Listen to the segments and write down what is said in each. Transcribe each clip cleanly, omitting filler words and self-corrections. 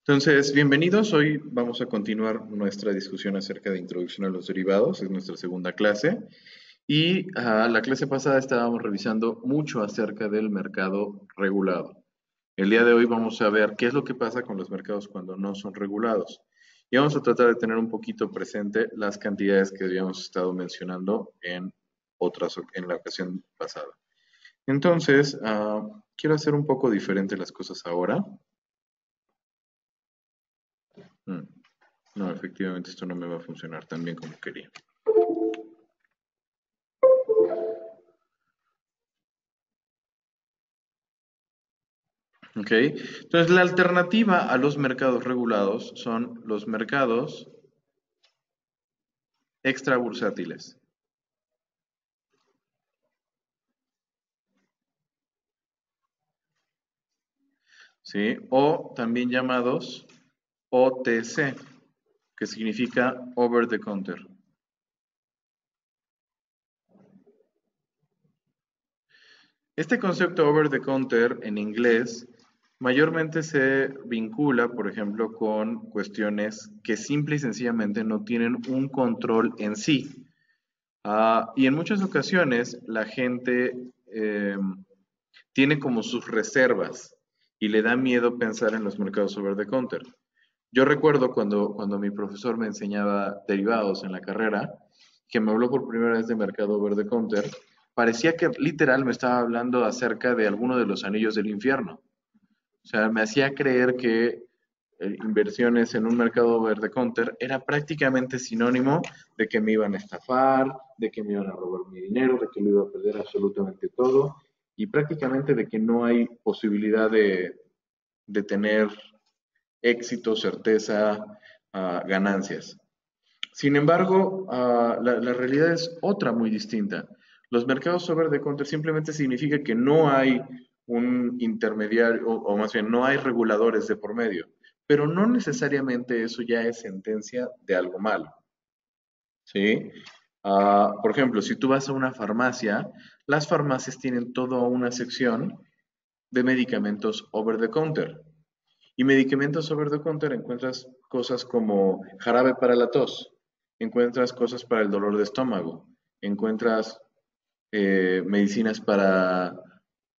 Entonces, bienvenidos. Hoy vamos a continuar nuestra discusión acerca de introducción a los derivados. Es nuestra segunda clase. Y la clase pasada estábamos revisando mucho acerca del mercado regulado. El día de hoy vamos a ver qué es lo que pasa con los mercados cuando no son regulados. Y vamos a tratar de tener un poquito presente las cantidades que habíamos estado mencionando en la ocasión pasada. Entonces, quiero hacer un poco diferente las cosas ahora. Mm. No, efectivamente esto no me va a funcionar tan bien como quería. ¿Ok? Entonces, la alternativa a los mercados regulados son los mercados extrabursátiles. ¿Sí? O también llamados OTC, que significa over the counter. Este concepto over the counter en inglés mayormente se vincula, por ejemplo, con cuestiones que simple y sencillamente no tienen un control en sí. Y en muchas ocasiones la gente tiene como sus reservas y le da miedo pensar en los mercados over the counter. Yo recuerdo cuando mi profesor me enseñaba derivados en la carrera, que me habló por primera vez de mercado over the counter, parecía que literal me estaba hablando acerca de alguno de los anillos del infierno. O sea, me hacía creer que inversiones en un mercado over the counter era prácticamente sinónimo de que me iban a estafar, de que me iban a robar mi dinero, de que lo iba a perder absolutamente todo y prácticamente de que no hay posibilidad de tener éxito, certeza, ganancias. Sin embargo, la realidad es otra muy distinta. Los mercados over the counter simplemente significa que no hay un intermediario, o más bien no hay reguladores de por medio, pero no necesariamente eso ya es sentencia de algo malo, ¿sí? Por ejemplo, si tú vas a una farmacia, las farmacias tienen toda una sección de medicamentos over the counter. Y medicamentos over the counter encuentras cosas como jarabe para la tos, encuentras cosas para el dolor de estómago, encuentras medicinas para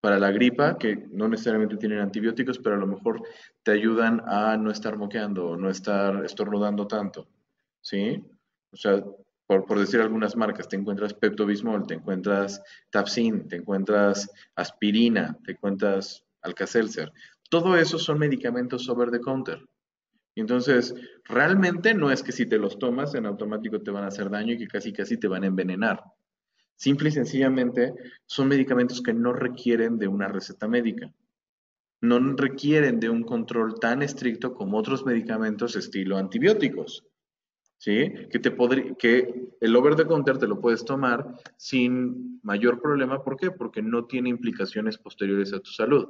la gripa que no necesariamente tienen antibióticos, pero a lo mejor te ayudan a no estar moqueando o no estar estornudando tanto, ¿sí? O sea, por decir algunas marcas, te encuentras Pepto-Bismol, te encuentras Tapsin, te encuentras aspirina, te encuentras Alka-Seltzer. Todo eso son medicamentos over the counter. Entonces, realmente no es que si te los tomas en automático te van a hacer daño y que casi casi te van a envenenar. Simple y sencillamente son medicamentos que no requieren de una receta médica. No requieren de un control tan estricto como otros medicamentos estilo antibióticos. ¿Sí? Que el over the counter te lo puedes tomar sin mayor problema. ¿Por qué? Porque no tiene implicaciones posteriores a tu salud.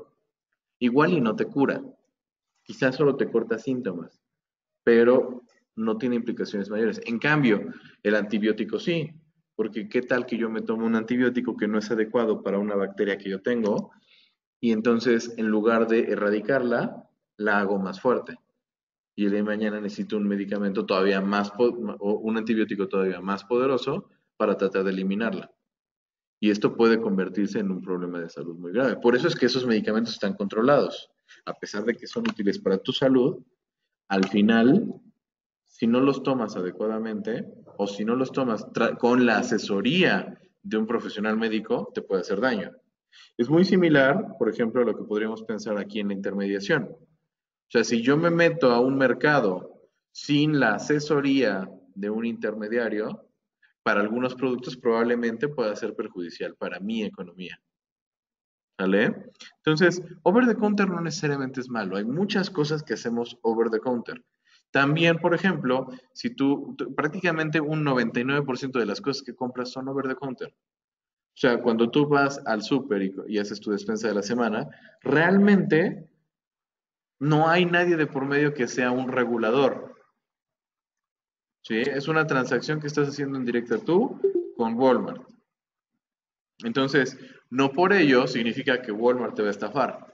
Igual y no te cura. Quizás solo te corta síntomas, pero no tiene implicaciones mayores. En cambio, el antibiótico sí, porque qué tal que yo me tomo un antibiótico que no es adecuado para una bacteria que yo tengo y entonces en lugar de erradicarla, la hago más fuerte. Y el día de mañana necesito un medicamento todavía más, o un antibiótico todavía más poderoso para tratar de eliminarla. Y esto puede convertirse en un problema de salud muy grave. Por eso es que esos medicamentos están controlados. A pesar de que son útiles para tu salud, al final si no los tomas adecuadamente o si no los tomas con la asesoría de un profesional médico, te puede hacer daño. Es muy similar, por ejemplo, a lo que podríamos pensar aquí en la intermediación. O sea, si yo me meto a un mercado sin la asesoría de un intermediario, para algunos productos probablemente pueda ser perjudicial para mi economía. ¿Vale? Entonces, over the counter no necesariamente es malo. Hay muchas cosas que hacemos over the counter. También, por ejemplo, si prácticamente un 99% de las cosas que compras son over the counter. O sea, cuando tú vas al súper y haces tu despensa de la semana, realmente no hay nadie de por medio que sea un regulador. ¿Sí? Es una transacción que estás haciendo en directa tú con Walmart. Entonces, no por ello significa que Walmart te va a estafar.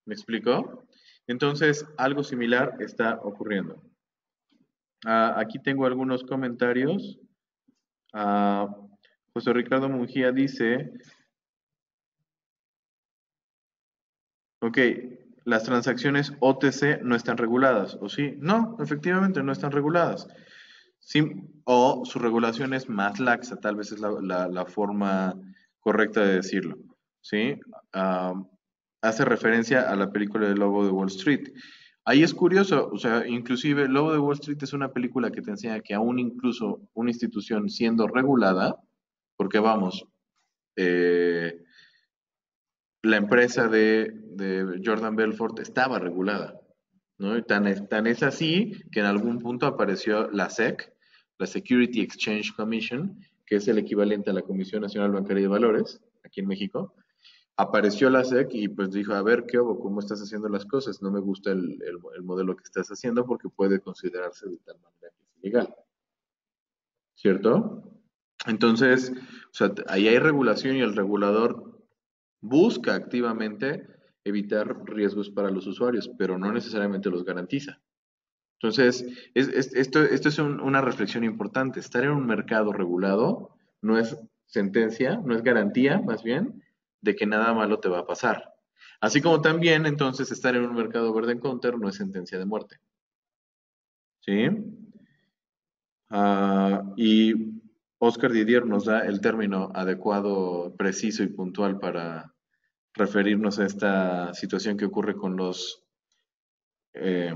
¿Me explico? Entonces, algo similar está ocurriendo. Aquí tengo algunos comentarios. José Ricardo Mungía dice, ok, las transacciones OTC no están reguladas, ¿o sí? No, efectivamente no están reguladas. Sí, o su regulación es más laxa, tal vez es la forma correcta de decirlo, ¿sí? Ah, hace referencia a la película de Lobo de Wall Street. Ahí es curioso, o sea, inclusive Lobo de Wall Street es una película que te enseña que aún incluso una institución siendo regulada, porque vamos, eh, la empresa de Jordan Belfort estaba regulada, ¿no? Y tan es así que en algún punto apareció la SEC, la Security Exchange Commission, que es el equivalente a la Comisión Nacional Bancaria de Valores, aquí en México. Apareció la SEC y pues dijo, a ver, ¿qué hubo? ¿Cómo estás haciendo las cosas? No me gusta el modelo que estás haciendo porque puede considerarse de tal manera que es ilegal, ¿cierto? Entonces, o sea, ahí hay regulación y el regulador busca activamente evitar riesgos para los usuarios, pero no necesariamente los garantiza. Entonces, esto es una reflexión importante. Estar en un mercado regulado no es sentencia, no es garantía, más bien, de que nada malo te va a pasar. Así como también, entonces, estar en un mercado verde en counter no es sentencia de muerte. ¿Sí? Y Oscar Didier nos da el término adecuado, preciso y puntual para referirnos a esta situación que ocurre eh,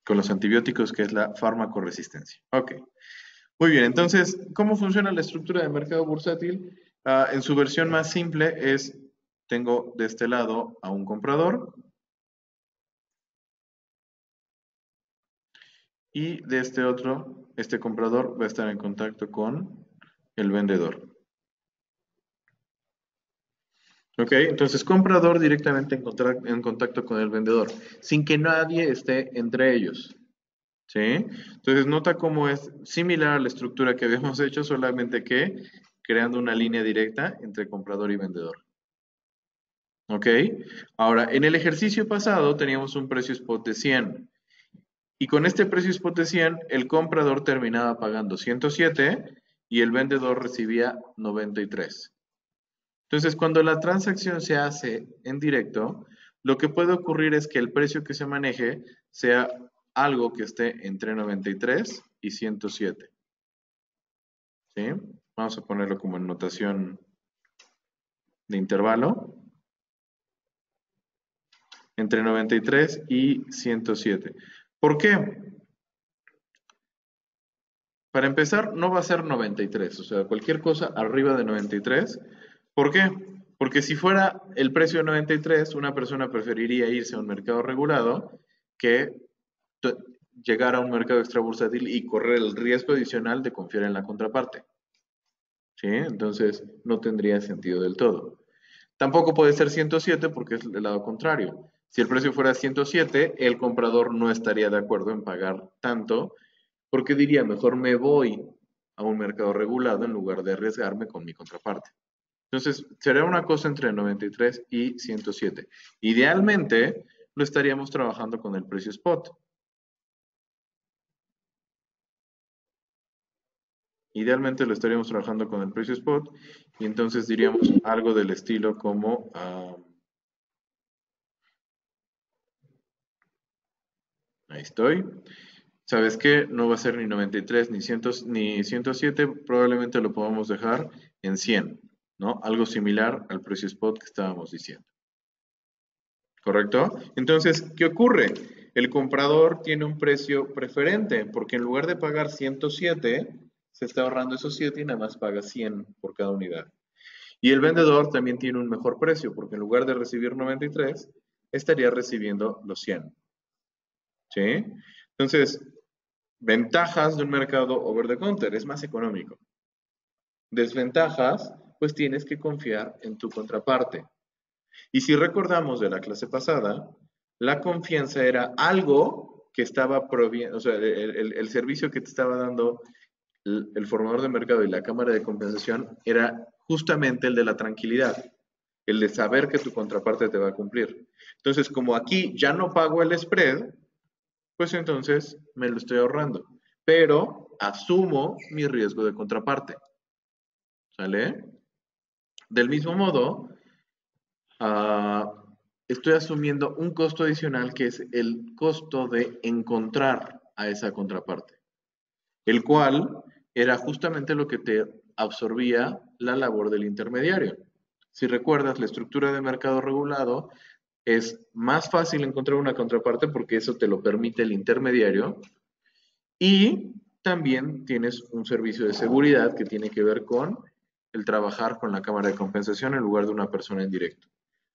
con los antibióticos, que es la farmacoresistencia. Ok, muy bien, entonces, ¿cómo funciona la estructura de mercado bursátil? En su versión más simple es, tengo de este lado a un comprador y de este otro, este comprador va a estar en contacto con el vendedor. Ok, entonces comprador directamente en contacto con el vendedor, sin que nadie esté entre ellos. ¿Sí? Entonces nota cómo es similar a la estructura que habíamos hecho, solamente que creando una línea directa entre comprador y vendedor. ¿Ok? Ahora, en el ejercicio pasado teníamos un precio spot de 100. Y con este precio spot de 100, el comprador terminaba pagando 107 y el vendedor recibía 93. Entonces, cuando la transacción se hace en directo, lo que puede ocurrir es que el precio que se maneje sea algo que esté entre 93 y 107. ¿Sí? Vamos a ponerlo como en notación de intervalo. Entre 93 y 107. ¿Por qué? Para empezar, no va a ser 93, o sea, cualquier cosa arriba de 93. ¿Por qué? Porque si fuera el precio de 93, una persona preferiría irse a un mercado regulado que llegar a un mercado extrabursátil y correr el riesgo adicional de confiar en la contraparte. ¿Sí? Entonces, no tendría sentido del todo. Tampoco puede ser 107 porque es el lado contrario. Si el precio fuera 107, el comprador no estaría de acuerdo en pagar tanto porque diría, mejor me voy a un mercado regulado en lugar de arriesgarme con mi contraparte. Entonces, será una cosa entre 93 y 107. Idealmente, lo estaríamos trabajando con el precio spot. Idealmente lo estaríamos trabajando con el precio spot y entonces diríamos algo del estilo como, ahí estoy, ¿sabes qué? No va a ser ni 93 ni 100 ni 107, probablemente lo podamos dejar en 100, ¿no? Algo similar al precio spot que estábamos diciendo. ¿Correcto? Entonces, ¿qué ocurre? El comprador tiene un precio preferente porque en lugar de pagar 107, se está ahorrando esos 7 y nada más paga 100 por cada unidad. Y el vendedor también tiene un mejor precio porque en lugar de recibir 93, estaría recibiendo los 100. ¿Sí? Entonces, ventajas de un mercado over the counter, es más económico. Desventajas, pues tienes que confiar en tu contraparte. Y si recordamos de la clase pasada, la confianza era algo que estaba proviendo, o sea, el servicio que te estaba dando el formador de mercado y la cámara de compensación era justamente el de la tranquilidad. el de saber que tu contraparte te va a cumplir. Entonces, como aquí ya no pago el spread, pues entonces me lo estoy ahorrando, pero asumo mi riesgo de contraparte. ¿Sale? Del mismo modo, ah, estoy asumiendo un costo adicional que es el costo de encontrar a esa contraparte, el cual era justamente lo que te absorbía la labor del intermediario. Si recuerdas, la estructura de mercado regulado es más fácil encontrar una contraparte porque eso te lo permite el intermediario y también tienes un servicio de seguridad que tiene que ver con el trabajar con la cámara de compensación en lugar de una persona en directo.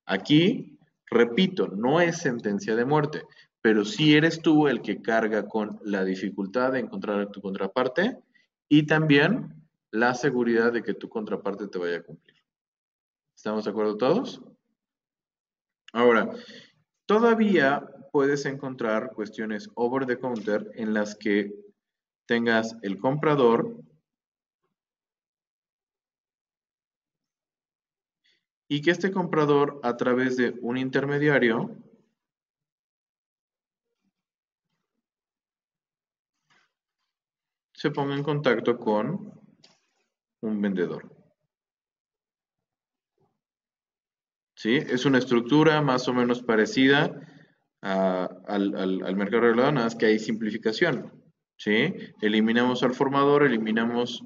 Aquí, repito, no es sentencia de muerte, pero sí eres tú el que carga con la dificultad de encontrar a tu contraparte y también la seguridad de que tu contraparte te vaya a cumplir. ¿Estamos de acuerdo todos? Ahora, todavía puedes encontrar cuestiones over the counter en las que tengas el comprador y que este comprador a través de un intermediario se ponga en contacto con un vendedor. ¿Sí? Es una estructura más o menos parecida al mercado regulado, nada más que hay simplificación. ¿Sí? Eliminamos al formador, eliminamos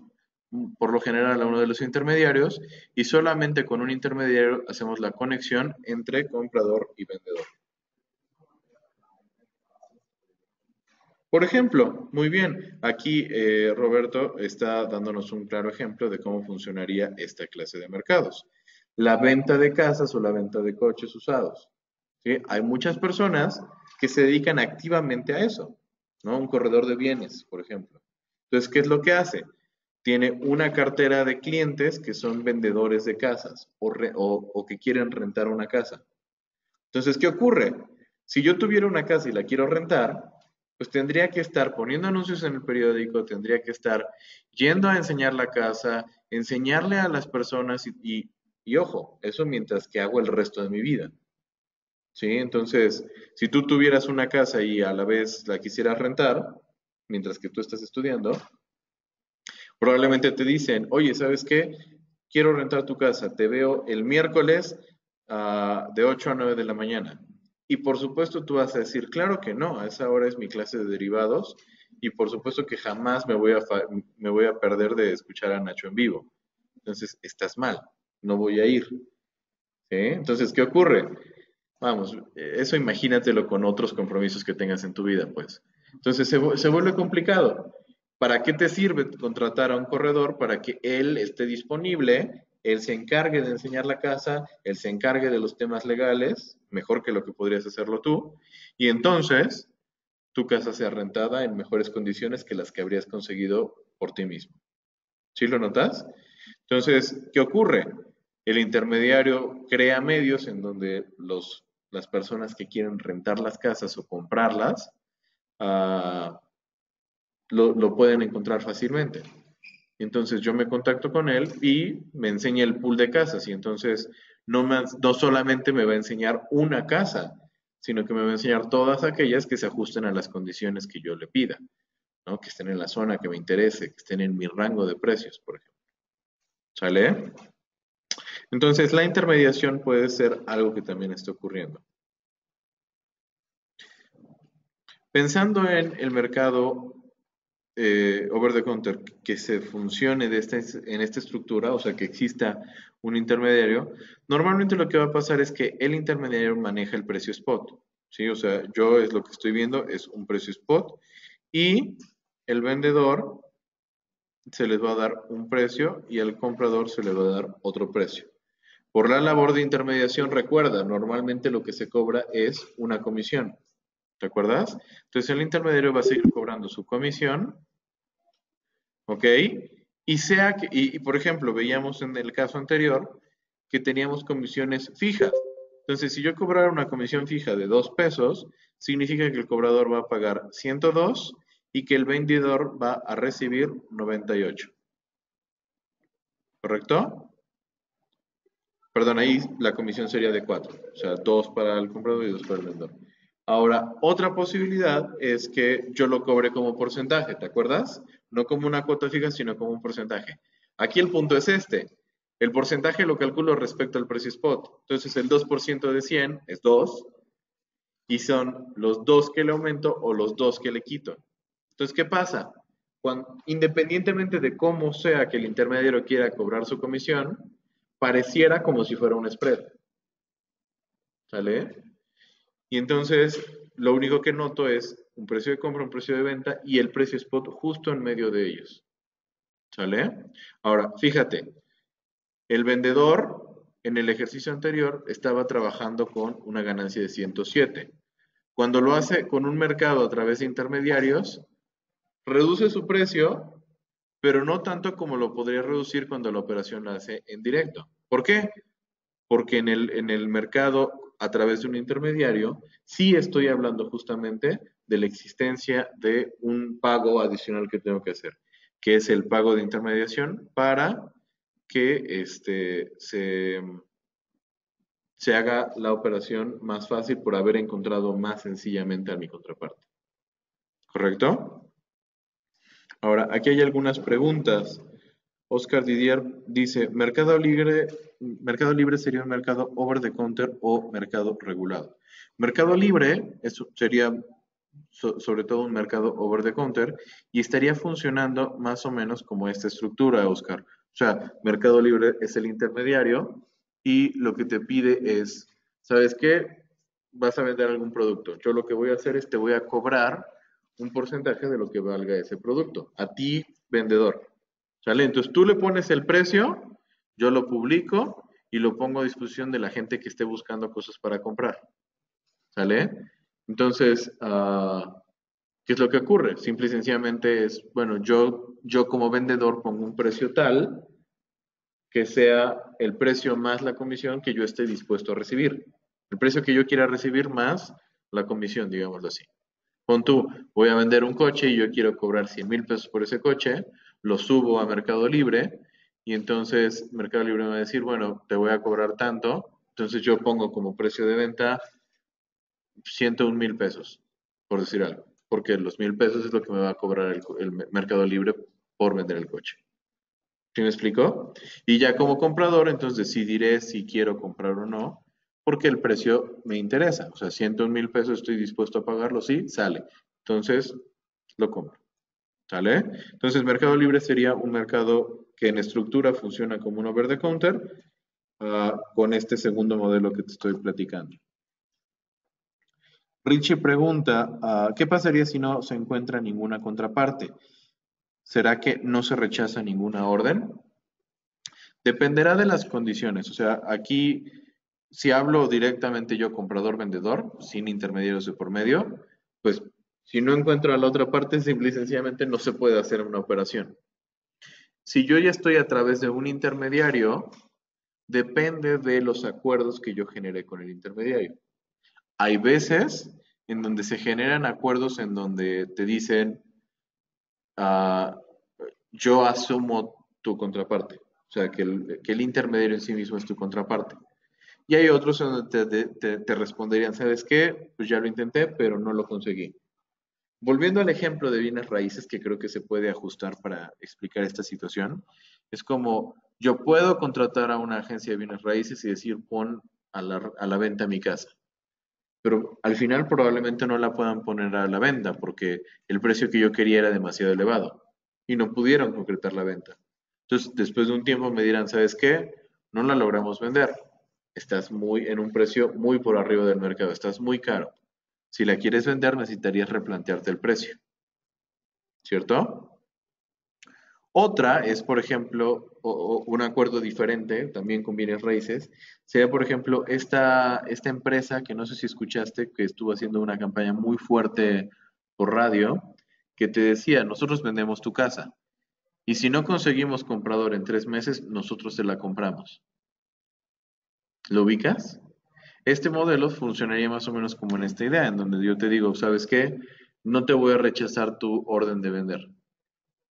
por lo general a uno de los intermediarios y solamente con un intermediario hacemos la conexión entre comprador y vendedor. Por ejemplo, muy bien, aquí Roberto está dándonos un claro ejemplo de cómo funcionaría esta clase de mercados. La venta de casas o la venta de coches usados. ¿Sí? Hay muchas personas que se dedican activamente a eso, ¿no? Un corredor de bienes, por ejemplo. Entonces, ¿qué es lo que hace? Tiene una cartera de clientes que son vendedores de casas o que quieren rentar una casa. Entonces, ¿qué ocurre? Si yo tuviera una casa y la quiero rentar, pues tendría que estar poniendo anuncios en el periódico, tendría que estar yendo a enseñar la casa, enseñarle a las personas y ojo, eso mientras que hago el resto de mi vida. ¿Sí? Entonces, si tú tuvieras una casa y a la vez la quisieras rentar, mientras que tú estás estudiando, probablemente te dicen, oye, ¿sabes qué? Quiero rentar tu casa, te veo el miércoles de 8 a 9 de la mañana. Y por supuesto tú vas a decir, claro que no, a esa hora es mi clase de derivados y por supuesto que jamás me voy a perder de escuchar a Nacho en vivo. Entonces, estás mal, no voy a ir. ¿Sí? Entonces, ¿qué ocurre? Vamos, eso imagínatelo con otros compromisos que tengas en tu vida, pues. Entonces se vuelve complicado. ¿Para qué te sirve contratar a un corredor? Para que él esté disponible, él se encargue de enseñar la casa, él se encargue de los temas legales, mejor que lo que podrías hacerlo tú, y entonces tu casa sea rentada en mejores condiciones que las que habrías conseguido por ti mismo. ¿Sí lo notas? Entonces, ¿qué ocurre? El intermediario crea medios en donde las personas que quieren rentar las casas o comprarlas uh, lo pueden encontrar fácilmente. Entonces yo me contacto con él y me enseña el pool de casas y entonces no solamente me va a enseñar una casa, sino que me va a enseñar todas aquellas que se ajusten a las condiciones que yo le pida, ¿no? Que estén en la zona que me interese, que estén en mi rango de precios, por ejemplo. ¿Sale? Entonces, la intermediación puede ser algo que también está ocurriendo. Pensando en el mercado over the counter, que se funcione en esta estructura, o sea, que exista un intermediario, normalmente lo que va a pasar es que el intermediario maneja el precio spot. ¿Sí? O sea, yo es lo que estoy viendo, es un precio spot y el vendedor se les va a dar un precio y al comprador se le va a dar otro precio. Por la labor de intermediación, recuerda, normalmente lo que se cobra es una comisión. ¿Recuerdas? Entonces el intermediario va a seguir cobrando su comisión, ¿ok? Y por ejemplo, veíamos en el caso anterior que teníamos comisiones fijas. Entonces, si yo cobrara una comisión fija de 2 pesos, significa que el cobrador va a pagar 102 y que el vendedor va a recibir 98. ¿Correcto? Perdón, ahí la comisión sería de 4, o sea, 2 para el comprador y 2 para el vendedor. Ahora, otra posibilidad es que yo lo cobre como porcentaje, ¿te acuerdas? No como una cuota fija, sino como un porcentaje. Aquí el punto es este. El porcentaje lo calculo respecto al precio spot. Entonces, el 2% de 100 es 2 y son los 2 que le aumento o los 2 que le quito. Entonces, ¿qué pasa? Independientemente de cómo sea que el intermediario quiera cobrar su comisión, pareciera como si fuera un spread. ¿Sale? Y entonces, lo único que noto es un precio de compra, un precio de venta y el precio spot justo en medio de ellos. ¿Sale? Ahora, fíjate, el vendedor en el ejercicio anterior estaba trabajando con una ganancia de 107. Cuando lo hace con un mercado a través de intermediarios, reduce su precio, pero no tanto como lo podría reducir cuando la operación la hace en directo. ¿Por qué? Porque en el mercado, a través de un intermediario, sí estoy hablando justamente de la existencia de un pago adicional que tengo que hacer, que es el pago de intermediación para que se haga la operación más fácil por haber encontrado más sencillamente a mi contraparte. ¿Correcto? Ahora, aquí hay algunas preguntas. Oscar Didier dice, Mercado Libre sería un mercado over the counter o mercado regulado. Mercado Libre sería sobre todo un mercado over the counter y estaría funcionando más o menos como esta estructura, Oscar. O sea, Mercado Libre es el intermediario y lo que te pide es, ¿sabes qué? Vas a vender algún producto. Yo lo que voy a hacer es te voy a cobrar un porcentaje de lo que valga ese producto. A ti, vendedor. ¿Sale? Entonces tú le pones el precio, yo lo publico y lo pongo a disposición de la gente que esté buscando cosas para comprar. ¿Sale? Entonces, ¿qué es lo que ocurre? Simple y sencillamente es, bueno, yo como vendedor pongo un precio tal que sea el precio más la comisión que yo esté dispuesto a recibir. El precio que yo quiera recibir más la comisión, digámoslo así. Pon tú, voy a vender un coche y yo quiero cobrar 100,000 pesos por ese coche, lo subo a Mercado Libre y entonces Mercado Libre me va a decir, bueno, te voy a cobrar tanto, entonces yo pongo como precio de venta 101,000 pesos, por decir algo, porque los 1,000 pesos es lo que me va a cobrar el Mercado Libre por vender el coche. ¿Sí me explicó? Y ya como comprador, entonces decidiré si quiero comprar o no, porque el precio me interesa. O sea, 101,000 pesos estoy dispuesto a pagarlo, sí, sale. Entonces, lo compro. ¿Sale? Entonces, Mercado Libre sería un mercado que en estructura funciona como un over the counter, con este segundo modelo que te estoy platicando. Richie pregunta, ¿qué pasaría si no se encuentra ninguna contraparte? ¿Será que no se rechaza ninguna orden? Dependerá de las condiciones. O sea, aquí, si hablo directamente yo comprador-vendedor, sin intermediarios de por medio, pues si no encuentro a la otra parte, simple y sencillamente no se puede hacer una operación. Si yo ya estoy a través de un intermediario, depende de los acuerdos que yo generé con el intermediario. Hay veces en donde se generan acuerdos en donde te dicen, ah, yo asumo tu contraparte. O sea, que el intermediario en sí mismo es tu contraparte. Y hay otros en donde te responderían, ¿sabes qué? Pues ya lo intenté, pero no lo conseguí. Volviendo al ejemplo de bienes raíces, que creo que se puede ajustar para explicar esta situación, es como yo puedo contratar a una agencia de bienes raíces y decir, pon a la venta mi casa. Pero al final probablemente no la puedan poner a la venta porque el precio que yo quería era demasiado elevado y no pudieron concretar la venta. Entonces, después de un tiempo me dirán, ¿sabes qué? No la logramos vender. Estás en un precio muy por arriba del mercado, estás muy caro. Si la quieres vender, necesitarías replantearte el precio, ¿cierto? Otra es, por ejemplo, un acuerdo diferente, también con bienes raíces, sería, por ejemplo, esta empresa que no sé si escuchaste, que estuvo haciendo una campaña muy fuerte por radio, que te decía, nosotros vendemos tu casa y si no conseguimos comprador en 3 meses, nosotros te la compramos. ¿Lo ubicas? Este modelo funcionaría más o menos como en esta idea, en donde yo te digo, ¿sabes qué? No te voy a rechazar tu orden de vender.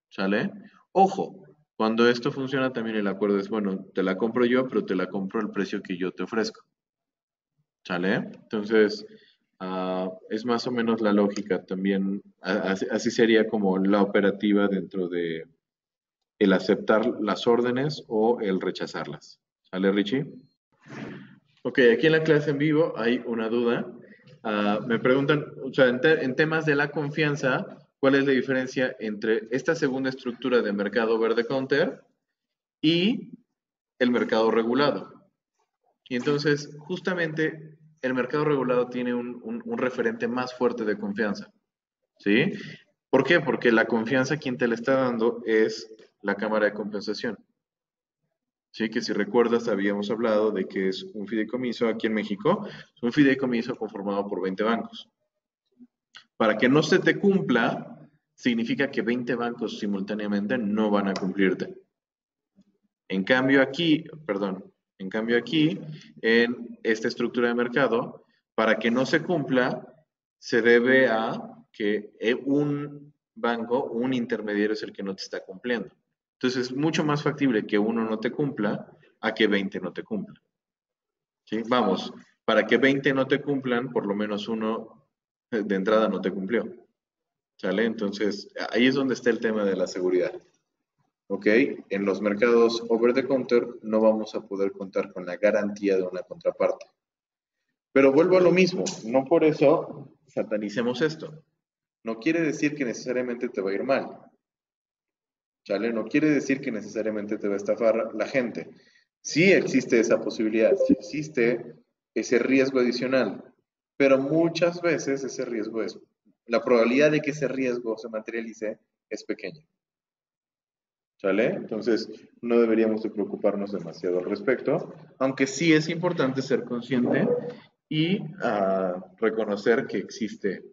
¿Sale? Ojo, Cuando esto funciona, también el acuerdo es, bueno, te la compro yo, pero te la compro al precio que yo te ofrezco. ¿Sale? Entonces, es más o menos la lógica también. Así sería como la operativa dentro de el aceptar las órdenes o el rechazarlas. ¿Sale, Richie? Ok, aquí en la clase en vivo hay una duda. Me preguntan, o sea, en temas de la confianza, ¿cuál es la diferencia entre esta segunda estructura de mercado verde counter y el mercado regulado? Y entonces, justamente, el mercado regulado tiene un referente más fuerte de confianza, ¿sí? ¿Por qué? Porque la confianza quien te la está dando es la cámara de compensación. Sí, que si recuerdas, habíamos hablado de que es un fideicomiso aquí en México, es un fideicomiso conformado por 20 bancos. Para que no se te cumpla, significa que 20 bancos simultáneamente no van a cumplirte. En cambio aquí, perdón, en cambio aquí, en esta estructura de mercado, para que no se cumpla, se debe a que un banco, un intermediario es el que no te está cumpliendo. Entonces es mucho más factible que uno no te cumpla a que 20 no te cumplan. ¿Sí? Vamos, para que 20 no te cumplan, por lo menos uno de entrada no te cumplió. ¿Sale? Entonces ahí es donde está el tema de la seguridad. ¿Ok? En los mercados over the counter no vamos a poder contar con la garantía de una contraparte. Pero vuelvo a lo mismo, no por eso satanicemos esto. No quiere decir que necesariamente te va a ir mal. ¿Sale? No quiere decir que necesariamente te va a estafar la gente. Sí existe esa posibilidad, sí existe ese riesgo adicional, pero muchas veces ese riesgo es, la probabilidad de que ese riesgo se materialice es pequeña. ¿Sale? Entonces, no deberíamos de preocuparnos demasiado al respecto, aunque sí es importante ser consciente y reconocer que existe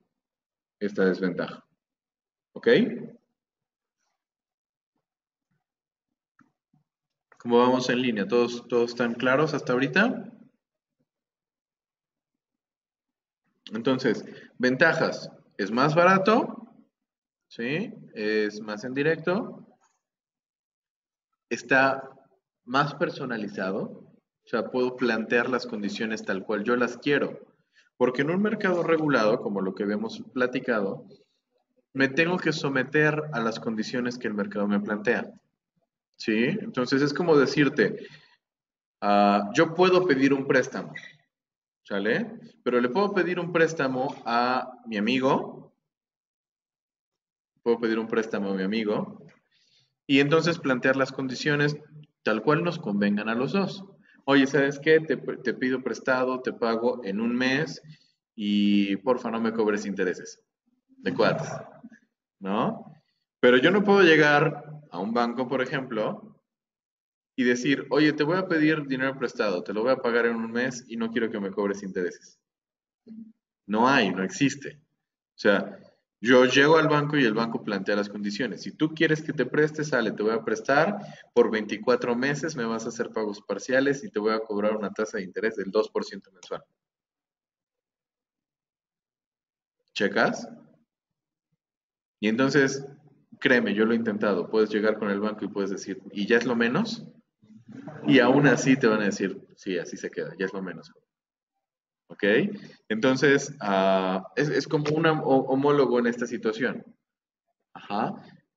esta desventaja. ¿Ok? ¿Cómo vamos en línea? ¿Todos están claros hasta ahorita? Entonces, ventajas. Es más barato, ¿sí? Es más en directo, está más personalizado, o sea, puedo plantear las condiciones tal cual yo las quiero. Porque en un mercado regulado, como lo que habíamos platicado, me tengo que someter a las condiciones que el mercado me plantea. ¿Sí? Entonces es como decirte, yo puedo pedir un préstamo, ¿sale? Pero le puedo pedir un préstamo a mi amigo, puedo pedir un préstamo a mi amigo, y entonces plantear las condiciones tal cual nos convengan a los dos. Oye, ¿sabes qué? Te pido prestado, te pago en un mes y porfa no me cobres intereses. De cuates, ¿no? Pero yo no puedo llegar a un banco, por ejemplo, y decir, oye, te voy a pedir dinero prestado, te lo voy a pagar en un mes y no quiero que me cobres intereses. No hay, no existe. O sea, yo llego al banco y el banco plantea las condiciones. Si tú quieres que te preste, sale, te voy a prestar por 24 meses, me vas a hacer pagos parciales y te voy a cobrar una tasa de interés del 2% mensual. ¿Checas? Y entonces, créeme, yo lo he intentado. Puedes llegar con el banco y puedes decir, ¿y ya es lo menos? Y aún así te van a decir, sí, así se queda, ya es lo menos. ¿Ok? Entonces, es como un homólogo en esta situación. Ajá.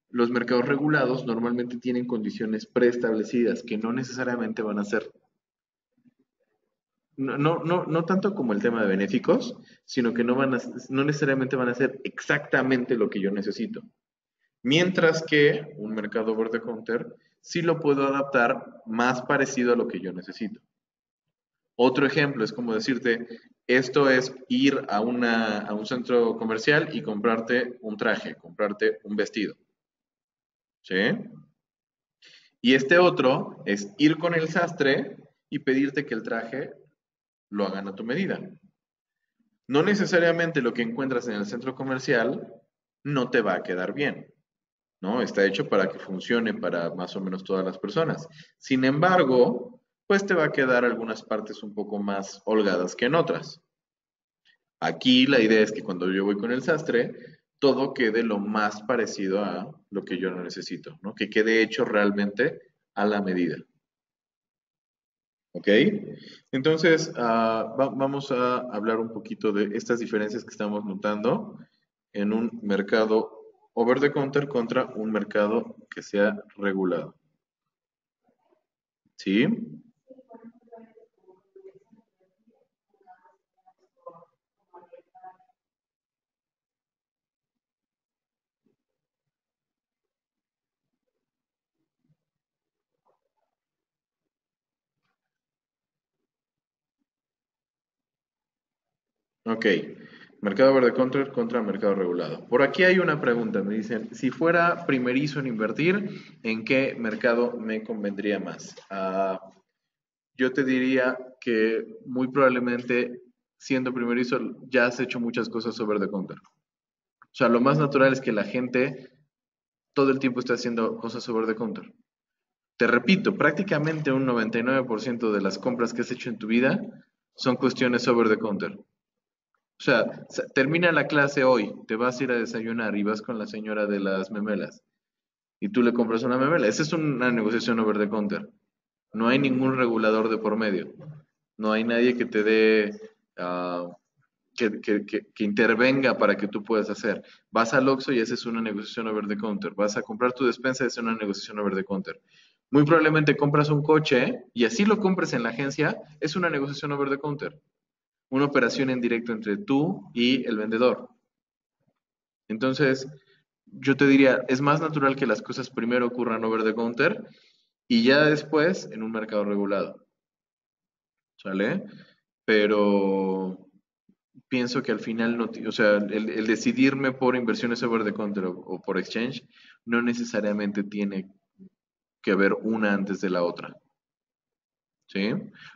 Los mercados regulados normalmente tienen condiciones preestablecidas que no necesariamente van a ser, no tanto como el tema de benéficos, sino que no necesariamente van a ser exactamente lo que yo necesito. Mientras que un mercado over the counter sí lo puedo adaptar más parecido a lo que yo necesito. Otro ejemplo es como decirte, esto es ir a un centro comercial y comprarte un traje, comprarte un vestido. ¿Sí? Y este otro es ir con el sastre y pedirte que el traje lo hagan a tu medida. No necesariamente lo que encuentras en el centro comercial no te va a quedar bien, ¿no? Está hecho para que funcione para más o menos todas las personas. Sin embargo, pues te va a quedar algunas partes un poco más holgadas que en otras. Aquí la idea es que cuando yo voy con el sastre, todo quede lo más parecido a lo que yo no necesito, ¿no? Que quede hecho realmente a la medida. ¿Ok? Entonces, vamos a hablar un poquito de estas diferencias que estamos notando en un mercado over the counter contra un mercado que sea regulado. ¿Sí? Ok. Mercado over the counter contra mercado regulado. Por aquí hay una pregunta. Me dicen, si fuera primerizo en invertir, ¿en qué mercado me convendría más? Yo te diría que muy probablemente, siendo primerizo, ya has hecho muchas cosas over the counter. O sea, lo más natural es que la gente todo el tiempo esté haciendo cosas over the counter. Te repito, prácticamente un 99% de las compras que has hecho en tu vida son cuestiones over the counter. O sea, termina la clase hoy, te vas a ir a desayunar y vas con la señora de las memelas y tú le compras una memela. Esa es una negociación over the counter. No hay ningún regulador de por medio. No hay nadie que te dé, que intervenga para que tú puedas hacer. Vas al Oxxo y haces una negociación over the counter. Vas a comprar tu despensa y haces una negociación over the counter. Muy probablemente compras un coche y así lo compres en la agencia, es una negociación over the counter. Una operación en directo entre tú y el vendedor. Entonces, yo te diría, es más natural que las cosas primero ocurran over the counter y ya después en un mercado regulado. ¿Sale? Pero pienso que al final, no, o sea, el decidirme por inversiones over the counter o por exchange no necesariamente tiene que ver una antes de la otra. ¿Sí?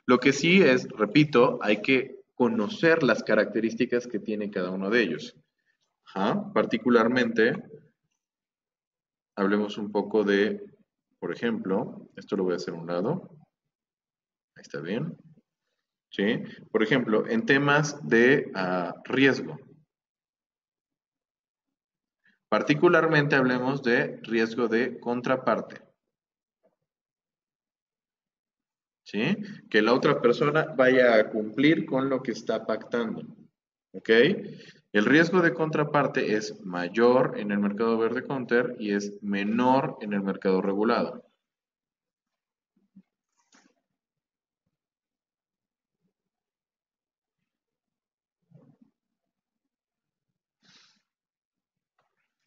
Lo que sí es, repito, hay que conocer las características que tiene cada uno de ellos. Ajá. Particularmente, hablemos un poco de, por ejemplo, esto lo voy a hacer a un lado. Ahí está bien. ¿Sí? Por ejemplo, en temas de riesgo. Particularmente hablemos de riesgo de contraparte. ¿Sí? Que la otra persona vaya a cumplir con lo que está pactando. ¿Ok? El riesgo de contraparte es mayor en el mercado verde counter y es menor en el mercado regulado.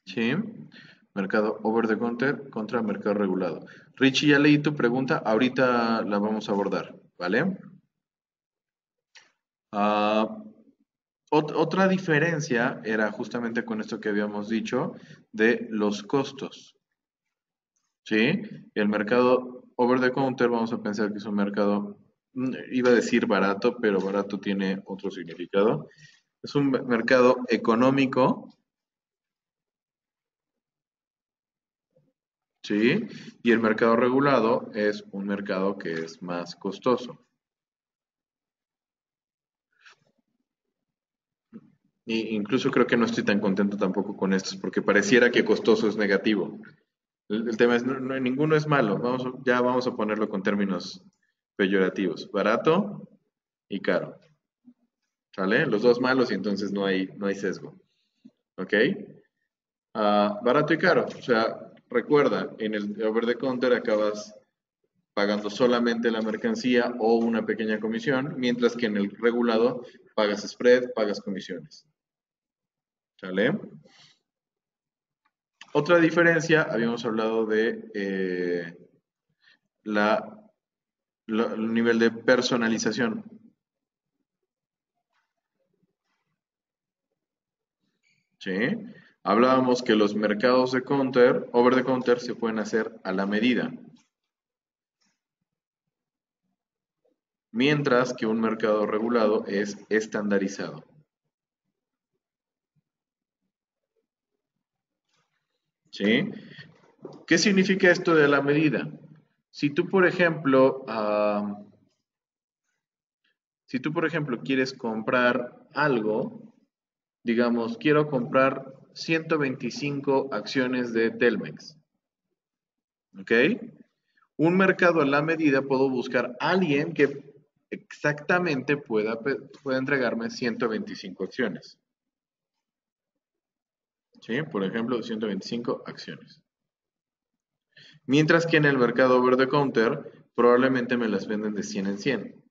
¿Sí? Mercado over the counter contra mercado regulado. Richie, ya leí tu pregunta, ahorita la vamos a abordar, ¿vale? Ah, otra diferencia era justamente con esto que habíamos dicho de los costos. ¿Sí? El mercado over the counter, vamos a pensar que es un mercado, iba a decir barato, pero barato tiene otro significado. Es un mercado económico, ¿sí? Y el mercado regulado es un mercado que es más costoso. Y incluso creo que no estoy tan contento tampoco con estos, porque pareciera que costoso es negativo. El tema es, ninguno es malo, ya vamos a ponerlo con términos peyorativos. Barato y caro. ¿Sale? Los dos malos y entonces no hay sesgo. ¿Ok? Barato y caro. O sea, recuerda, en el over the counter acabas pagando solamente la mercancía o una pequeña comisión, mientras que en el regulado pagas spread, pagas comisiones. ¿Sale? Otra diferencia, habíamos hablado de la, el nivel de personalización. ¿Sí? Hablábamos que los mercados de counter, over the counter, se pueden hacer a la medida. Mientras que un mercado regulado es estandarizado. ¿Sí? ¿Qué significa esto de la medida? Si tú, por ejemplo, quieres comprar algo, digamos, quiero comprar 125 acciones de Telmex. ¿Ok? Un mercado a la medida, puedo buscar a alguien que exactamente pueda entregarme 125 acciones. ¿Sí? Por ejemplo, 125 acciones. Mientras que en el mercado over the counter, probablemente me las venden de 100 en 100.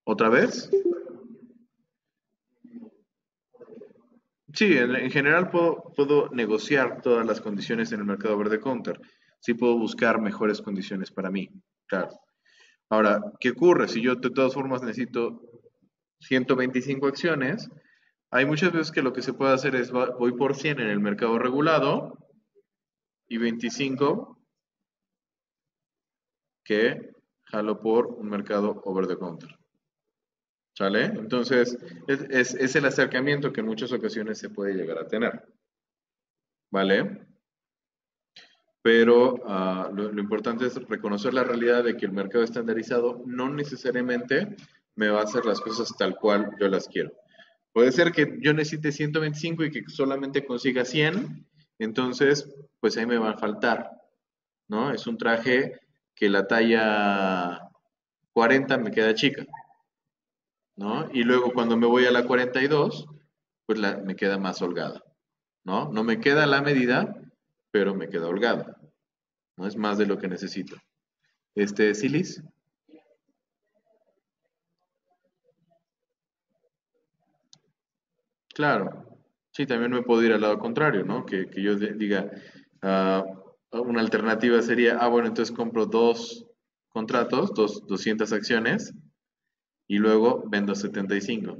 ¿Otra vez? Sí, en general puedo negociar todas las condiciones en el mercado over the counter. Sí puedo buscar mejores condiciones para mí, claro. Ahora, ¿qué ocurre? Si yo de todas formas necesito 125 acciones, hay muchas veces que lo que se puede hacer es voy por 100 en el mercado regulado y 25 que jalo por un mercado over the counter. ¿Sale? Entonces, es el acercamiento que en muchas ocasiones se puede llegar a tener. ¿Vale? Pero lo importante es reconocer la realidad de que el mercado estandarizado no necesariamente me va a hacer las cosas tal cual yo las quiero. Puede ser que yo necesite 125 y que solamente consiga 100, entonces pues ahí me va a faltar, ¿no? Es un traje que la talla 40 me queda chica, ¿no? Y luego cuando me voy a la 42, pues me queda más holgada, ¿no? No me queda la medida, pero me queda holgada, ¿no? Es más de lo que necesito. Silis, claro. Sí, también me puedo ir al lado contrario, ¿no? Que yo diga, ah, una alternativa sería, bueno, entonces compro dos contratos, 200 acciones, y luego vendo 75,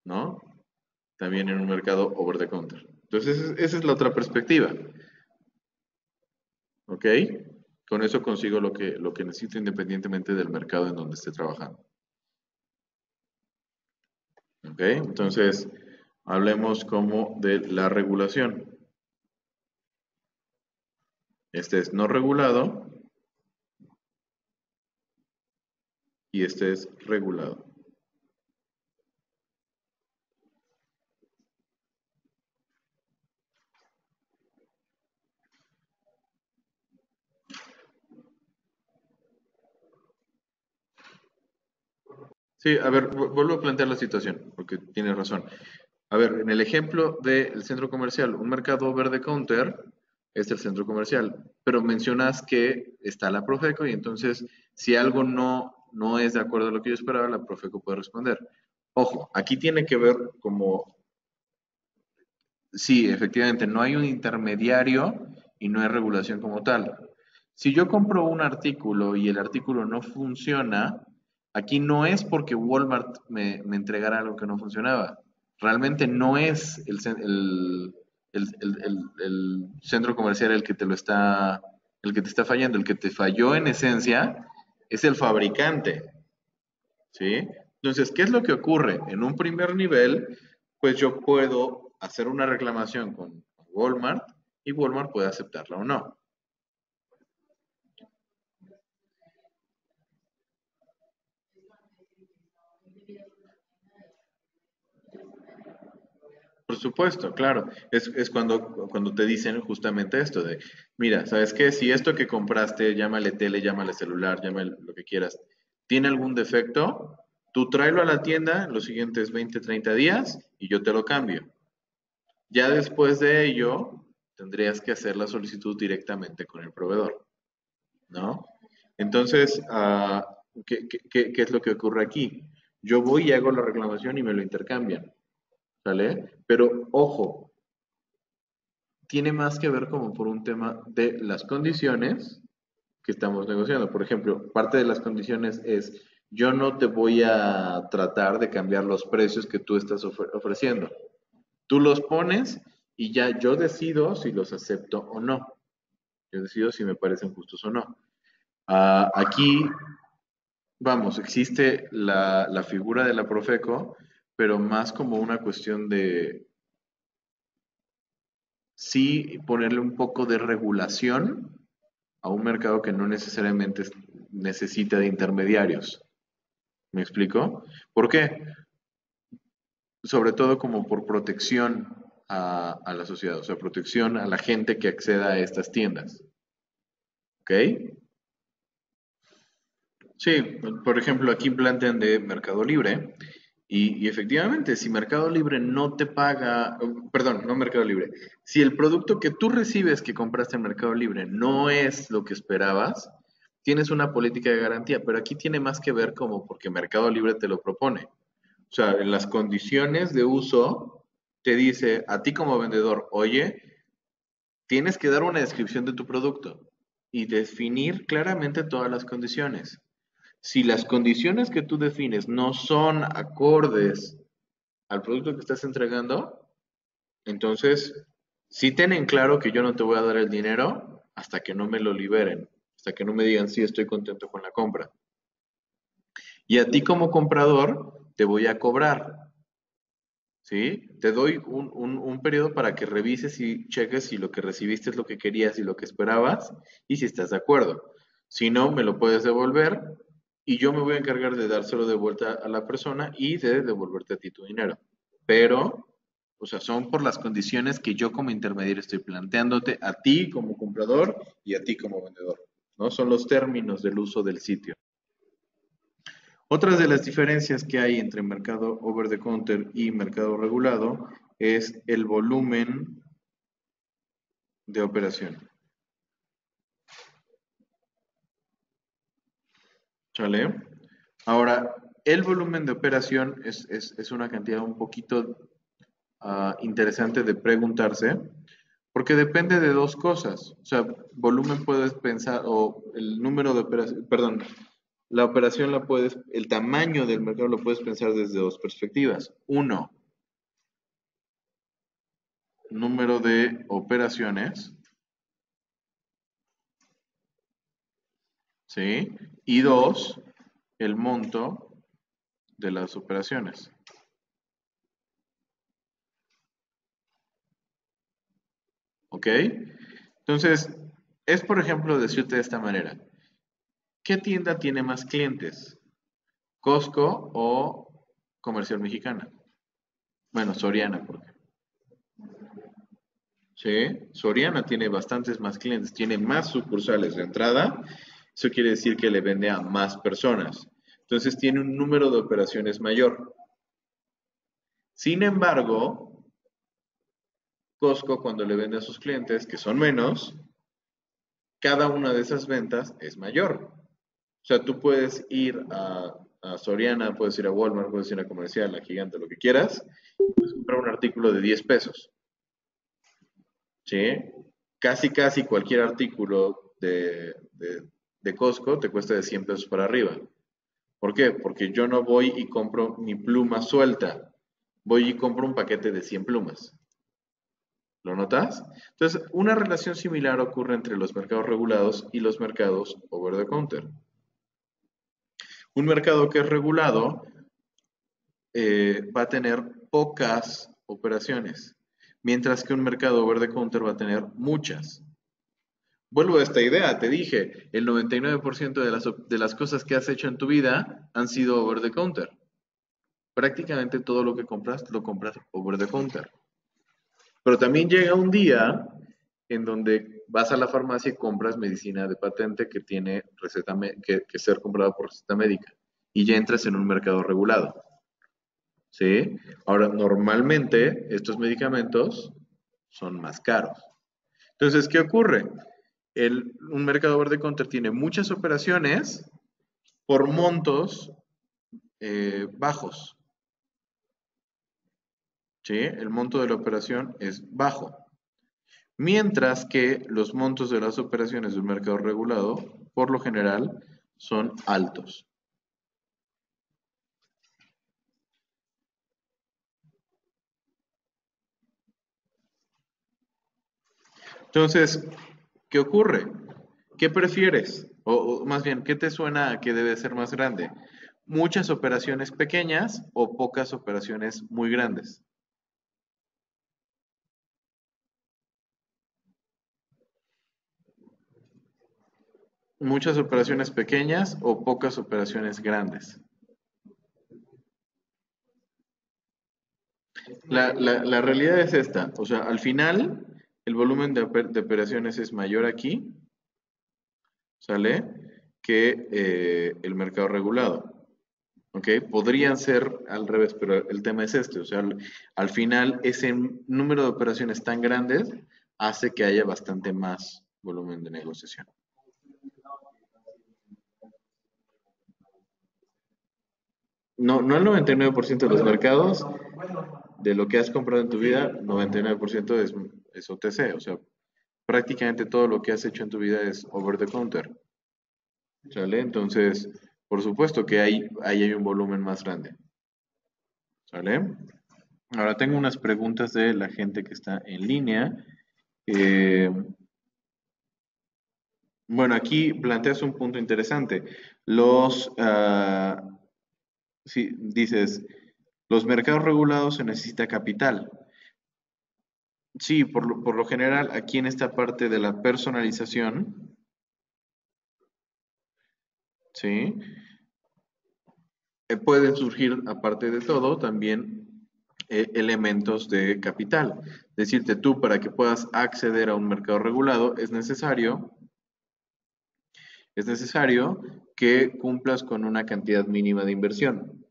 ¿no? También en un mercado over the counter. Entonces, esa es la otra perspectiva, ¿ok? Con eso consigo lo que necesito independientemente del mercado en donde esté trabajando, ¿ok? Entonces, hablemos como de la regulación. Este es no regulado y este es regulado. Sí, a ver, vuelvo a plantear la situación, porque tienes razón. A ver, en el ejemplo del centro comercial, un mercado over the counter es el centro comercial, pero mencionas que está la Profeco y entonces si algo no es de acuerdo a lo que yo esperaba, la Profeco puede responder. Ojo, aquí tiene que ver como, sí, efectivamente, no hay un intermediario y no hay regulación como tal. Si yo compro un artículo y el artículo no funciona, aquí no es porque Walmart me entregara algo que no funcionaba. Realmente no es el centro comercial el que te está fallando. El que te falló en esencia es el fabricante, ¿sí? Entonces, ¿qué es lo que ocurre? En un primer nivel, pues yo puedo hacer una reclamación con Walmart y Walmart puede aceptarla o no. Por supuesto, claro. Es cuando te dicen justamente esto de, mira, ¿sabes qué? Si esto que compraste, llámale tele, llámale celular, llámale lo que quieras, tiene algún defecto, tú tráelo a la tienda en los siguientes 20, 30 días y yo te lo cambio. Ya después de ello, tendrías que hacer la solicitud directamente con el proveedor, ¿no? Entonces, ¿qué es lo que ocurre aquí? Yo voy y hago la reclamación y me lo intercambian, ¿sale? Pero ojo, tiene más que ver como por un tema de las condiciones que estamos negociando. Por ejemplo, parte de las condiciones es, yo no te voy a tratar de cambiar los precios que tú estás ofreciendo. Tú los pones y ya yo decido si los acepto o no. Yo decido si me parecen justos o no. Aquí, vamos, existe la figura de la Profeco, pero más como una cuestión de sí ponerle un poco de regulación a un mercado que no necesariamente necesita de intermediarios. ¿Me explico? ¿Por qué? Sobre todo como por protección a la sociedad, o sea, protección a la gente que acceda a estas tiendas. ¿Ok? Sí, por ejemplo, aquí plantean de Mercado Libre y efectivamente, si Mercado Libre no te paga, perdón, no Mercado Libre, si el producto que tú recibes que compraste en Mercado Libre no es lo que esperabas, tienes una política de garantía, pero aquí tiene más que ver como porque Mercado Libre te lo propone. O sea, en las condiciones de uso te dice a ti como vendedor, oye, tienes que dar una descripción de tu producto y definir claramente todas las condiciones. Si las condiciones que tú defines no son acordes al producto que estás entregando, entonces sí ten en claro que yo no te voy a dar el dinero hasta que no me lo liberen, hasta que no me digan sí estoy contento con la compra. Y a ti como comprador te voy a cobrar, ¿sí? Te doy un periodo para que revises y cheques si lo que recibiste es lo que querías y lo que esperabas y si estás de acuerdo. Si no, me lo puedes devolver y yo me voy a encargar de dárselo de vuelta a la persona y de devolverte a ti tu dinero. Pero, o sea, son por las condiciones que yo como intermediario estoy planteándote a ti como comprador y a ti como vendedor, ¿no? Son los términos del uso del sitio. Otras de las diferencias que hay entre mercado over the counter y mercado regulado es el volumen de operación. ¿Sale? Ahora, el volumen de operación es una cantidad un poquito interesante de preguntarse, porque depende de dos cosas. O sea, volumen puedes pensar, o el número de operaciones, perdón, la operación la puedes, el tamaño del mercado lo puedes pensar desde dos perspectivas. Uno, número de operaciones, ¿sí? Y dos, el monto de las operaciones, ¿ok? Entonces, es por ejemplo decirte de esta manera, ¿qué tienda tiene más clientes? ¿Costco o Comercial Mexicana? Bueno, Soriana, porque, ¿sí? Soriana tiene bastantes más clientes, tiene más sucursales de entrada, eso quiere decir que le vende a más personas. Entonces tiene un número de operaciones mayor. Sin embargo, Costco cuando le vende a sus clientes, que son menos, cada una de esas ventas es mayor. O sea, tú puedes ir a Soriana, puedes ir a Walmart, puedes ir a Comercial, a Gigante, lo que quieras, y puedes comprar un artículo de 10 pesos, ¿sí? Casi cualquier artículo de Costco te cuesta de 100 pesos para arriba. ¿Por qué? Porque yo no voy y compro mi pluma suelta, voy y compro un paquete de 100 plumas. ¿Lo notas? Entonces, una relación similar ocurre entre los mercados regulados y los mercados over the counter. Un mercado que es regulado va a tener pocas operaciones, mientras que un mercado over the counter va a tener muchas. Vuelvo a esta idea, te dije, el 99% de las cosas que has hecho en tu vida han sido over the counter. Prácticamente todo lo compras over the counter. Pero también llega un día en donde vas a la farmacia y compras medicina de patente que tiene que ser comprada por receta médica y ya entras en un mercado regulado, ¿sí? Ahora, normalmente estos medicamentos son más caros. Entonces, ¿qué ocurre? Un mercado verde counter tiene muchas operaciones por montos bajos, ¿sí? El monto de la operación es bajo. Mientras que los montos de las operaciones del mercado regulado, por lo general, son altos. Entonces, ¿qué ocurre? ¿Qué prefieres? O más bien, ¿qué te suena a que debe ser más grande? ¿Muchas operaciones pequeñas o pocas operaciones muy grandes? ¿Muchas operaciones pequeñas o pocas operaciones grandes? La realidad es esta, o sea, al final el volumen de operaciones es mayor aquí, ¿sale? Que el mercado regulado, ¿ok? Podrían ser al revés, pero el tema es este, o sea, al final ese número de operaciones tan grandes hace que haya bastante más volumen de negociación. No, no el 99% de los mercados, de lo que has comprado en tu vida, 99% es OTC, o sea, prácticamente todo lo que has hecho en tu vida es over the counter, ¿sale? Entonces, por supuesto que ahí hay un volumen más grande, ¿sale? Ahora tengo unas preguntas de la gente que está en línea. Eh, bueno, aquí planteas un punto interesante. Sí, dices, los mercados regulados se necesita capital. Sí, por lo general, aquí en esta parte de la personalización, ¿sí? Pueden surgir, aparte de todo, también elementos de capital. Decirte tú, para que puedas acceder a un mercado regulado, es necesario que cumplas con una cantidad mínima de inversión.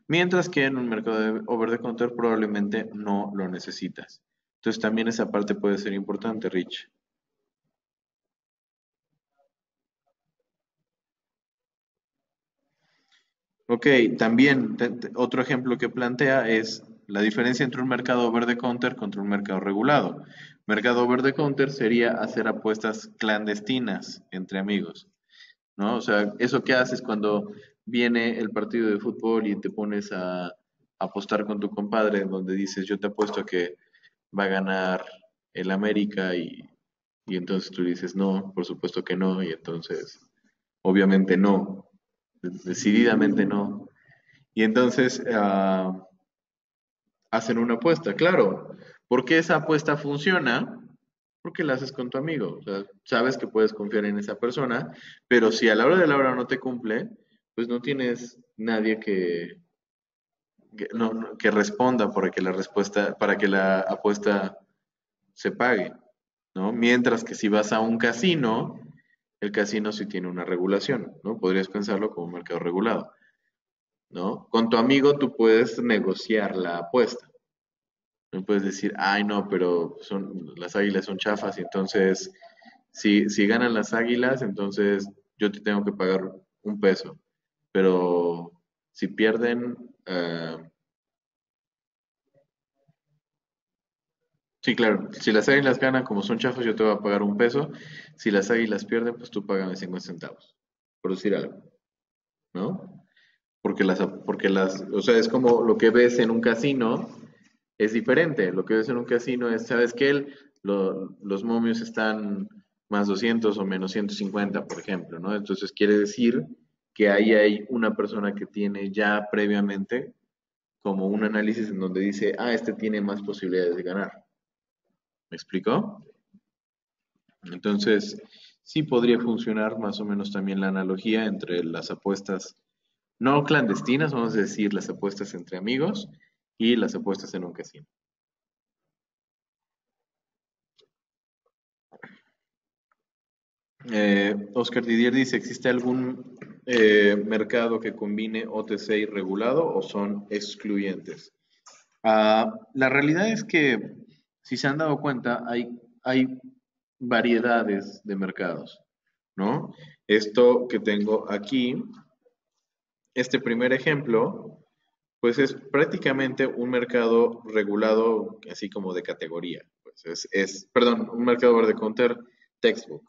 Mientras que en un mercado de over the counter probablemente no lo necesitas. Entonces también esa parte puede ser importante, Rich. Ok, también otro ejemplo que plantea es la diferencia entre un mercado over the counter contra un mercado regulado. Mercado over the counter sería hacer apuestas clandestinas entre amigos, ¿no? O sea, eso que haces cuando viene el partido de fútbol y te pones a apostar con tu compadre, donde dices, yo te apuesto a que va a ganar el América y entonces tú dices, no, por supuesto que no, y entonces, obviamente no, decididamente no. Y entonces hacen una apuesta, claro. ¿Por qué esa apuesta funciona? Porque la haces con tu amigo. O sea, sabes que puedes confiar en esa persona, pero si a la hora de la hora no te cumple, pues no tienes nadie que responda para que la apuesta se pague, ¿no? Mientras que si vas a un casino, el casino sí tiene una regulación, ¿no? Podrías pensarlo como un mercado regulado, ¿no? Con tu amigo tú puedes negociar la apuesta. No puedes decir, ay, no, pero las águilas son chafas y entonces, si ganan las águilas, entonces yo te tengo que pagar un peso. Pero si pierden, sí, claro, si las águilas ganan como son chafas, yo te voy a pagar un peso. Si las águilas pierden, pues tú págame 50 centavos, por decir algo, ¿no? O sea, es como lo que ves en un casino es diferente. Lo que ves en un casino es, ¿sabes qué? Los momios están más 200 o menos 150, por ejemplo, ¿no? Entonces quiere decir que ahí hay una persona que tiene ya previamente como un análisis en donde dice, este tiene más posibilidades de ganar. ¿Me explicó? Entonces, sí podría funcionar más o menos también la analogía entre las apuestas no clandestinas, vamos a decir, las apuestas entre amigos y las apuestas en un casino. Oscar Didier dice, ¿existe algún mercado que combine OTC y regulado o son excluyentes? La realidad es que, si se han dado cuenta, hay variedades de mercados, ¿no? Esto que tengo aquí, este primer ejemplo, pues es prácticamente un mercado regulado, así como de categoría. Pues perdón, un mercado over the counter textbook.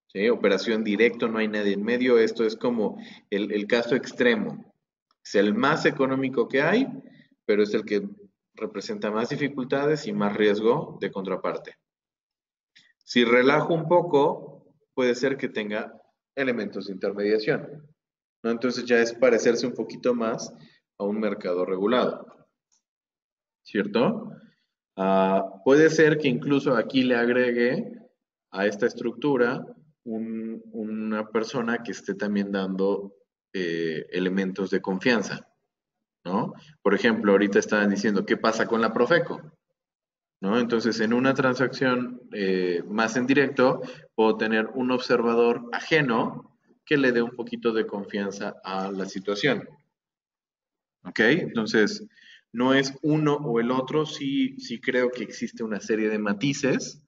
¿Sí? Operación directo, no hay nadie en medio. Esto es como el caso extremo. Es el más económico que hay, pero es el que representa más dificultades y más riesgo de contraparte. Si relajo un poco, puede ser que tenga elementos de intermediación, ¿no? Entonces ya es parecerse un poquito más a un mercado regulado, ¿cierto? Puede ser que incluso aquí le agregue a esta estructura una persona que esté también dando elementos de confianza, ¿no? Por ejemplo, ahorita estaban diciendo, ¿qué pasa con la Profeco? ¿No? Entonces, en una transacción más en directo, puedo tener un observador ajeno que le dé un poquito de confianza a la situación. ¿Ok? Entonces, no es uno o el otro, sí creo que existe una serie de matices.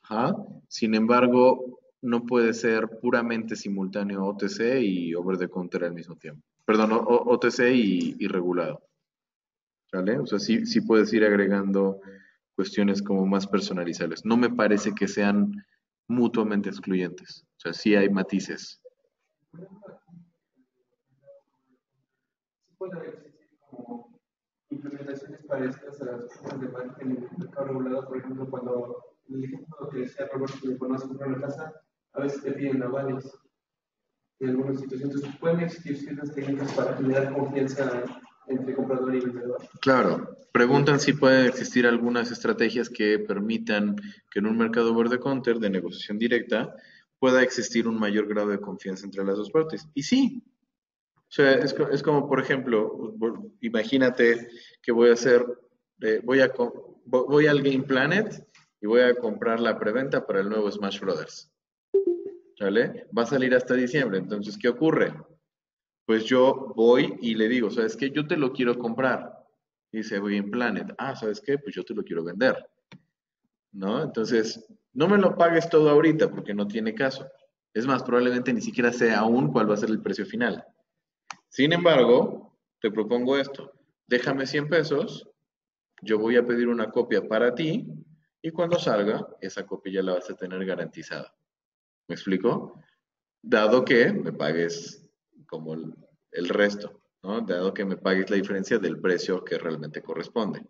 Ajá. Sin embargo, no puede ser puramente simultáneo OTC y over the counter al mismo tiempo. Perdón, OTC y regulado. ¿Vale? O sea, sí puedes ir agregando cuestiones como más personalizables. No me parece que sean mutuamente excluyentes. O sea, sí hay matices. Puede existir como implementaciones parecidas a las cosas de marketing en el mercado regulado, por ejemplo, cuando el ejemplo que decía Robert, que cuando vas a comprar una casa, a veces te piden avales en algunas situaciones. Entonces, pueden existir ciertas técnicas para generar confianza entre comprador y vendedor. Claro, preguntan si pueden existir algunas estrategias que permitan que en un mercado over the counter de negociación directa pueda existir un mayor grado de confianza entre las dos partes. Y sí, o sea, es como, por ejemplo, imagínate que voy a hacer, voy al Game Planet y voy a comprar la preventa para el nuevo Smash Brothers. ¿Vale? Va a salir hasta diciembre. Entonces, ¿qué ocurre? Pues yo voy y le digo, ¿sabes qué? Yo te lo quiero comprar. Y dice, voy en Planet. Ah, ¿sabes qué? Pues yo te lo quiero vender. ¿No? Entonces, no me lo pagues todo ahorita porque no tiene caso. Es más, probablemente ni siquiera sé aún cuál va a ser el precio final. Sin embargo, te propongo esto. Déjame 100 pesos, yo voy a pedir una copia para ti y cuando salga, esa copia ya la vas a tener garantizada. ¿Me explico? Dado que me pagues como el resto, ¿no? Dado que me pagues la diferencia del precio que realmente corresponde.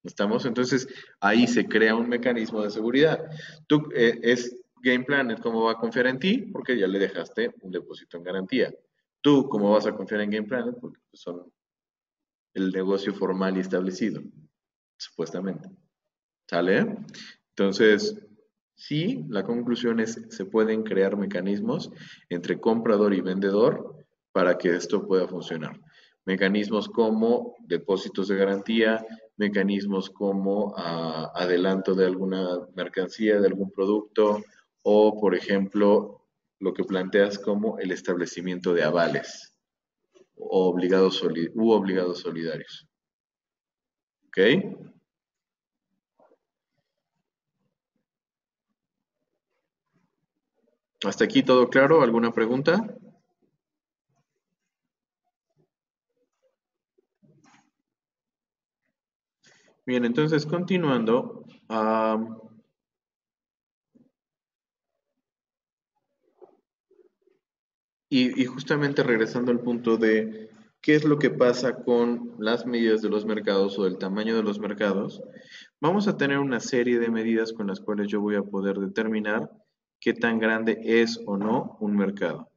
¿Estamos? Entonces, ahí se crea un mecanismo de seguridad. Tú, es Game Planet cómo va a confiar en ti, porque ya le dejaste un depósito en garantía. Tú, ¿cómo vas a confiar en Game Planet? Porque pues, son el negocio formal y establecido, supuestamente. ¿Sale? Entonces, sí, la conclusión es, se pueden crear mecanismos entre comprador y vendedor para que esto pueda funcionar. Mecanismos como depósitos de garantía, mecanismos como adelanto de alguna mercancía, de algún producto, o por ejemplo, lo que planteas como el establecimiento de avales o obligados solidarios. ¿Ok? ¿Hasta aquí todo claro? ¿Alguna pregunta? Bien, entonces continuando, y justamente regresando al punto de qué es lo que pasa con las medidas de los mercados o el tamaño de los mercados, vamos a tener una serie de medidas con las cuales yo voy a poder determinar qué tan grande es o no un mercado.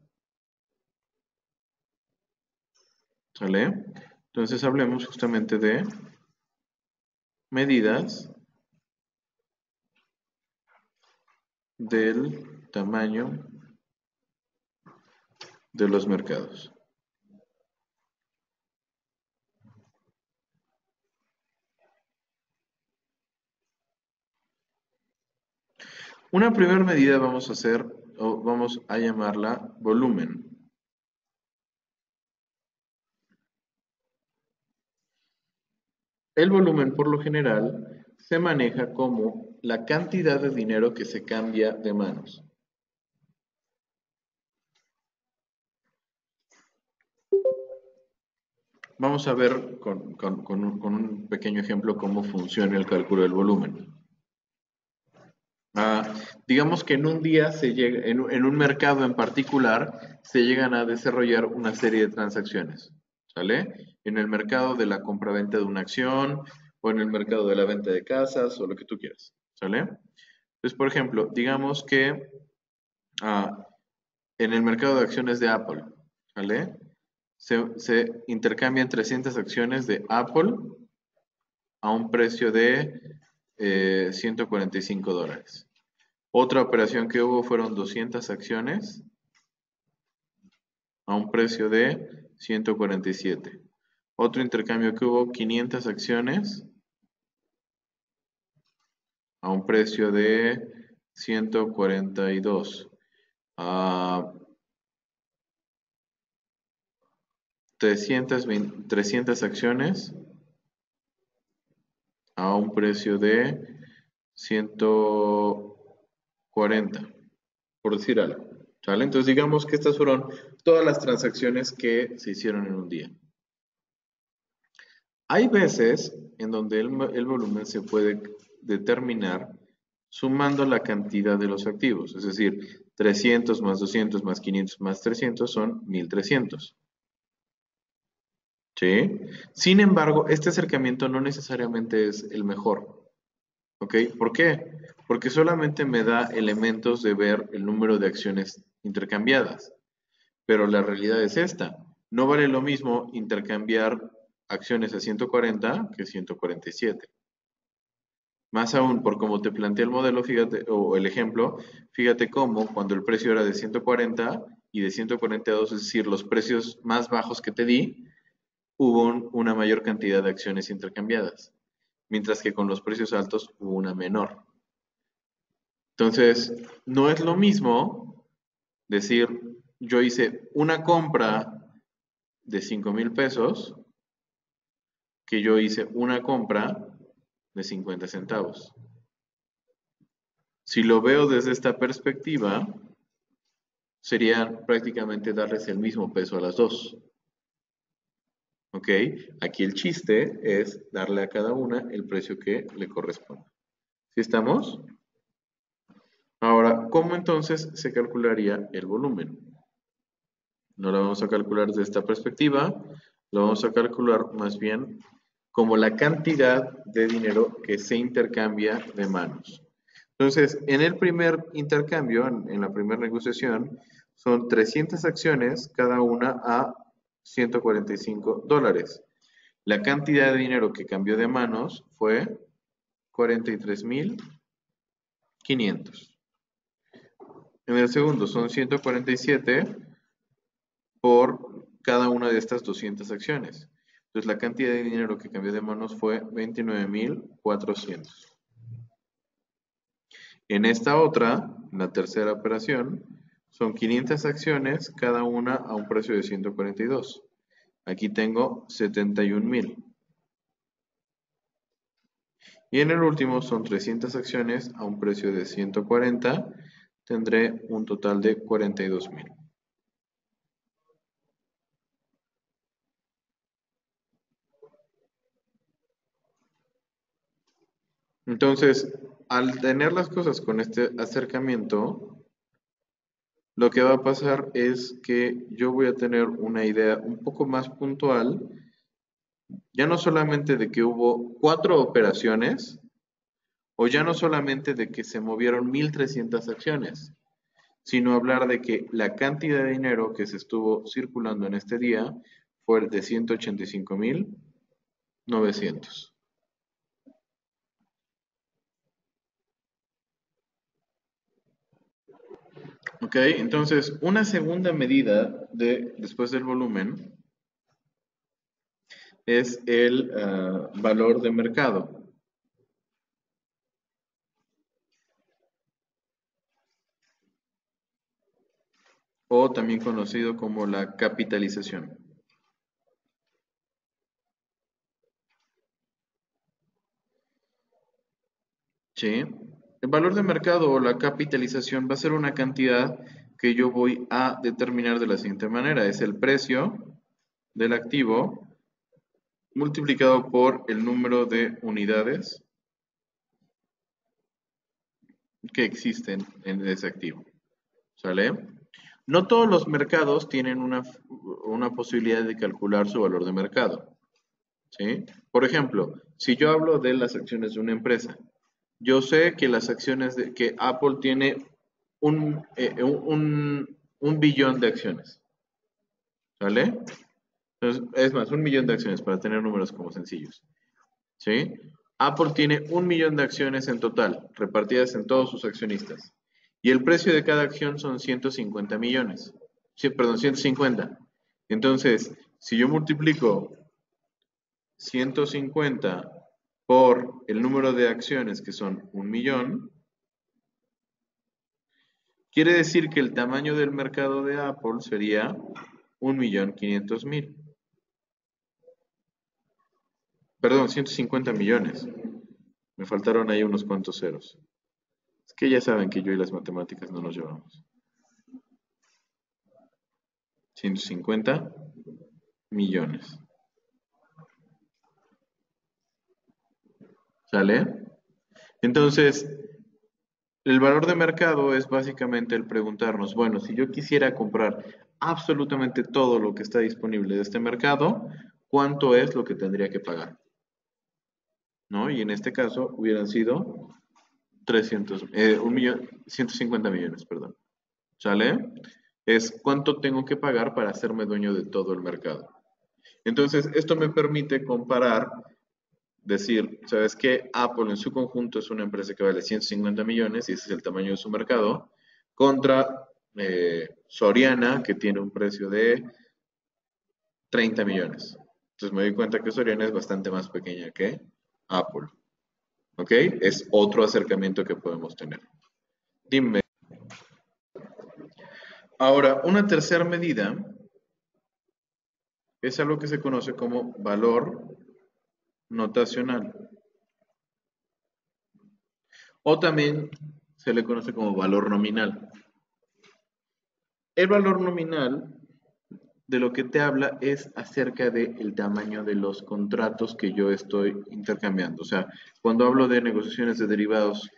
¿Sale? Entonces hablemos justamente de medidas del tamaño de los mercados. Una primera medida vamos a hacer, o vamos a llamarla volumen. El volumen, por lo general, se maneja como la cantidad de dinero que se cambia de manos. Vamos a ver con un pequeño ejemplo cómo funciona el cálculo del volumen. Digamos que en un día en un mercado en particular, se llegan a desarrollar una serie de transacciones, ¿sale? En el mercado de la compra-venta de una acción, o en el mercado de la venta de casas, o lo que tú quieras, ¿sale? Entonces, por ejemplo, digamos que ah, en el mercado de acciones de Apple, ¿sale? Se intercambian 300 acciones de Apple a un precio de $145. Otra operación que hubo fueron 200 acciones a un precio de 147. Otro intercambio que hubo, 500 acciones a un precio de 142. 300 acciones a un precio de 140, por decir algo. ¿Sale? Entonces digamos que estas fueron todas las transacciones que se hicieron en un día. Hay veces en donde el volumen se puede determinar sumando la cantidad de los activos, es decir, 300 más 200 más 500 más 300 son 1300. ¿Sí? Sin embargo, este acercamiento no necesariamente es el mejor. ¿Ok? ¿Por qué? Porque solamente me da elementos de ver el número de acciones intercambiadas. Pero la realidad es esta. No vale lo mismo intercambiar acciones a 140 que 147. Más aún, por como te planteé el modelo, fíjate, o el ejemplo, fíjate cómo cuando el precio era de 140 y de 142, es decir, los precios más bajos que te di, hubo una mayor cantidad de acciones intercambiadas, mientras que con los precios altos hubo una menor. Entonces, no es lo mismo decir, yo hice una compra de 5,000 pesos, que yo hice una compra de 50 centavos. Si lo veo desde esta perspectiva, sería prácticamente darles el mismo peso a las dos. ¿Ok? Aquí el chiste es darle a cada una el precio que le corresponde. ¿Sí estamos? Ahora, ¿cómo entonces se calcularía el volumen? No lo vamos a calcular desde esta perspectiva, lo vamos a calcular más bien como la cantidad de dinero que se intercambia de manos. Entonces, en el primer intercambio, en la primera negociación, son 300 acciones, cada una a $145. La cantidad de dinero que cambió de manos fue 43,500. En el segundo son 147 por cada una de estas 200 acciones. Entonces la cantidad de dinero que cambió de manos fue 29,400. En esta otra, la tercera operación, son 500 acciones, cada una a un precio de 142. Aquí tengo 71,000. Y en el último son 300 acciones a un precio de 140. Tendré un total de 42,000. Entonces, al tener las cosas con este acercamiento, lo que va a pasar es que yo voy a tener una idea un poco más puntual, ya no solamente de que hubo 4 operaciones, o ya no solamente de que se movieron 1300 acciones, sino hablar de que la cantidad de dinero que se estuvo circulando en este día fue de 185,900. Ok, entonces una segunda medida después del volumen es el valor de mercado, o también conocido como la capitalización. ¿Sí? El valor de mercado o la capitalización va a ser una cantidad que yo voy a determinar de la siguiente manera. Es el precio del activo multiplicado por el número de unidades que existen en ese activo. ¿Sale? No todos los mercados tienen una posibilidad de calcular su valor de mercado. ¿Sí? Por ejemplo, si yo hablo de las acciones de una empresa, yo sé que las acciones que Apple tiene un billón de acciones. ¿Sale? Entonces, es más, 1,000,000 de acciones para tener números como sencillos. ¿Sí? Apple tiene 1,000,000 de acciones en total, repartidas en todos sus accionistas. Y el precio de cada acción son 150 millones. Sí, perdón, 150. Entonces, si yo multiplico 150 por el número de acciones, que son 1.000.000, quiere decir que el tamaño del mercado de Apple sería 1.500.000. Perdón, 150 millones. Me faltaron ahí unos cuantos ceros. Es que ya saben que yo y las matemáticas no nos llevamos. 150 millones. ¿Sale? Entonces, el valor de mercado es básicamente el preguntarnos, bueno, si yo quisiera comprar absolutamente todo lo que está disponible de este mercado, ¿cuánto es lo que tendría que pagar? ¿No? Y en este caso hubieran sido 150 millones, perdón. ¿Sale? Es cuánto tengo que pagar para hacerme dueño de todo el mercado. Entonces, esto me permite comparar, decir, ¿sabes qué? Apple en su conjunto es una empresa que vale 150 millones y ese es el tamaño de su mercado, contra Soriana, que tiene un precio de 30 millones. Entonces me doy cuenta que Soriana es bastante más pequeña que Apple. ¿Ok? Es otro acercamiento que podemos tener. Dime. Ahora, una tercera medida es algo que se conoce como valor notacional. O también se le conoce como valor nominal. El valor nominal de lo que te habla es acerca del tamaño de los contratos que yo estoy intercambiando. O sea, cuando hablo de negociaciones de derivados,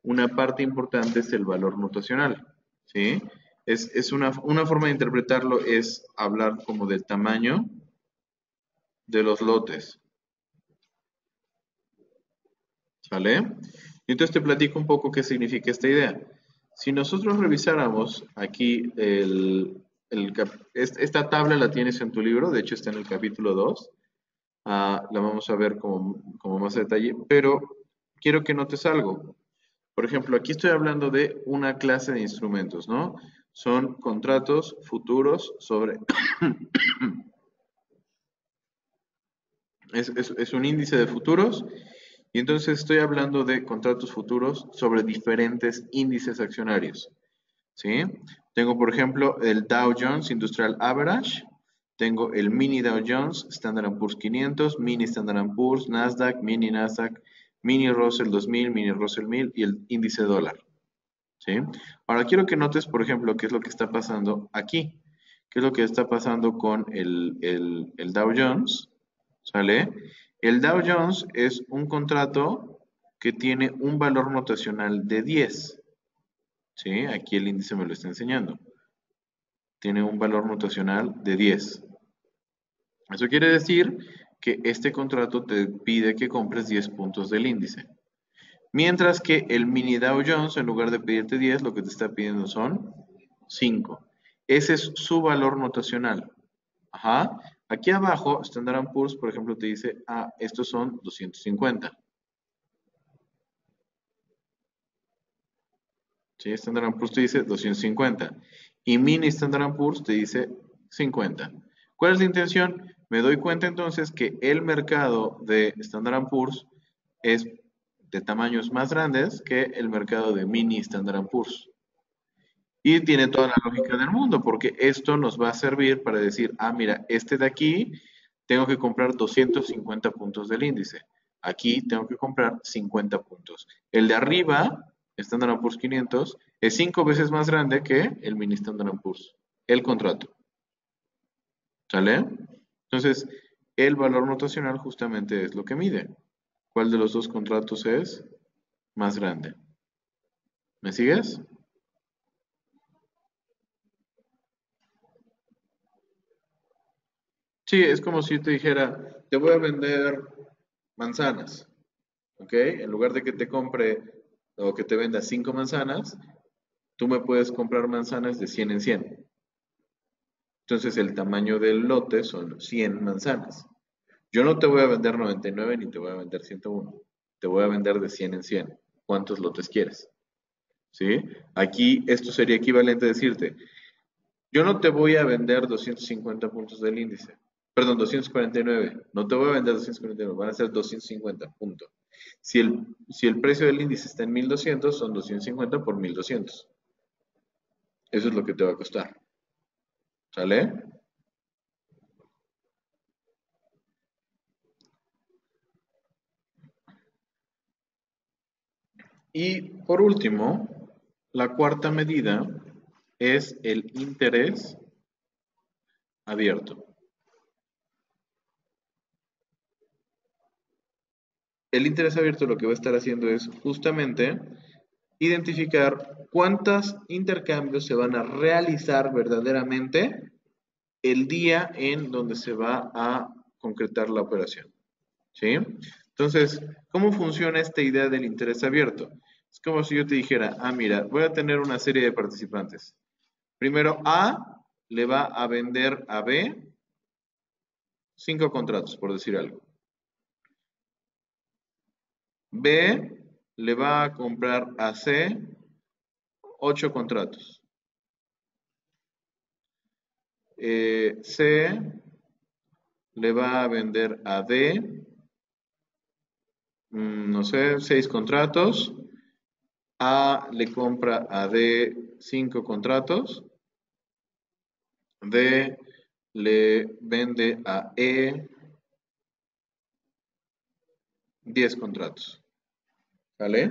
una parte importante es el valor notacional, ¿sí? Es una forma de interpretarlo es hablar como del tamaño de los lotes, ¿sale? Y entonces te platico un poco qué significa esta idea. Si nosotros revisáramos aquí esta tabla la tienes en tu libro, de hecho está en el capítulo 2, la vamos a ver como más a detalle, pero quiero que notes algo. Por ejemplo, aquí estoy hablando de una clase de instrumentos, ¿no? Son contratos futuros sobre... es un índice de futuros y entonces estoy hablando de contratos futuros sobre diferentes índices accionarios, ¿sí? Tengo, por ejemplo, el Dow Jones Industrial Average, tengo el Mini Dow Jones, Standard Poor's 500, Mini Standard Poor's, Nasdaq, Mini Russell 2000, Mini Russell 1000 y el índice dólar, ¿sí? Ahora quiero que notes, por ejemplo, qué es lo que está pasando aquí. ¿Qué es lo que está pasando con el Dow Jones? ¿Sale? El Dow Jones es un contrato que tiene un valor notacional de 10. ¿Sí? Aquí el índice me lo está enseñando. Tiene un valor notacional de 10. Eso quiere decir que este contrato te pide que compres 10 puntos del índice. Mientras que el mini Dow Jones, en lugar de pedirte 10, lo que te está pidiendo son 5. Ese es su valor notacional. Ajá. Aquí abajo, Standard Poor's, por ejemplo, te dice, estos son 250. ¿Sí? Standard Poor's te dice 250. Y Mini Standard Poor's te dice 50. ¿Cuál es la intención? Me doy cuenta entonces que el mercado de Standard Poor's es de tamaños más grandes que el mercado de Mini Standard Poor's. Y tiene toda la lógica del mundo, porque esto nos va a servir para decir, mira, este de aquí tengo que comprar 250 puntos del índice. Aquí tengo que comprar 50 puntos. El de arriba, Standard Poor's 500, es 5 veces más grande que el mini Standard Poor's, el contrato. ¿Sale? Entonces, el valor notacional justamente es lo que mide. ¿Cuál de los dos contratos es más grande? ¿Me sigues? Sí, es como si yo te dijera, te voy a vender manzanas, ¿ok? En lugar de que te compre o que te venda 5 manzanas, tú me puedes comprar manzanas de 100 en 100. Entonces el tamaño del lote son 100 manzanas. Yo no te voy a vender 99 ni te voy a vender 101. Te voy a vender de 100 en 100. ¿Cuántos lotes quieres? ¿Sí? Aquí esto sería equivalente a decirte, yo no te voy a vender 250 puntos del índice, Perdón, 249. No te voy a vender 249, van a ser 250, punto. Si el precio del índice está en 1200, son 250 por 1200. Eso es lo que te va a costar. ¿Sale? Y por último, la cuarta medida es el interés abierto. El interés abierto lo que va a estar haciendo es justamente identificar cuántos intercambios se van a realizar verdaderamente el día en donde se va a concretar la operación. ¿Sí? Entonces, ¿cómo funciona esta idea del interés abierto? Es como si yo te dijera, mira, voy a tener una serie de participantes. Primero, A le va a vender a B 5 contratos, por decir algo. B le va a comprar a C 8 contratos. C le va a vender a D, no sé, 6 contratos. A le compra a D 5 contratos. D le vende a E 10 contratos. ¿Vale?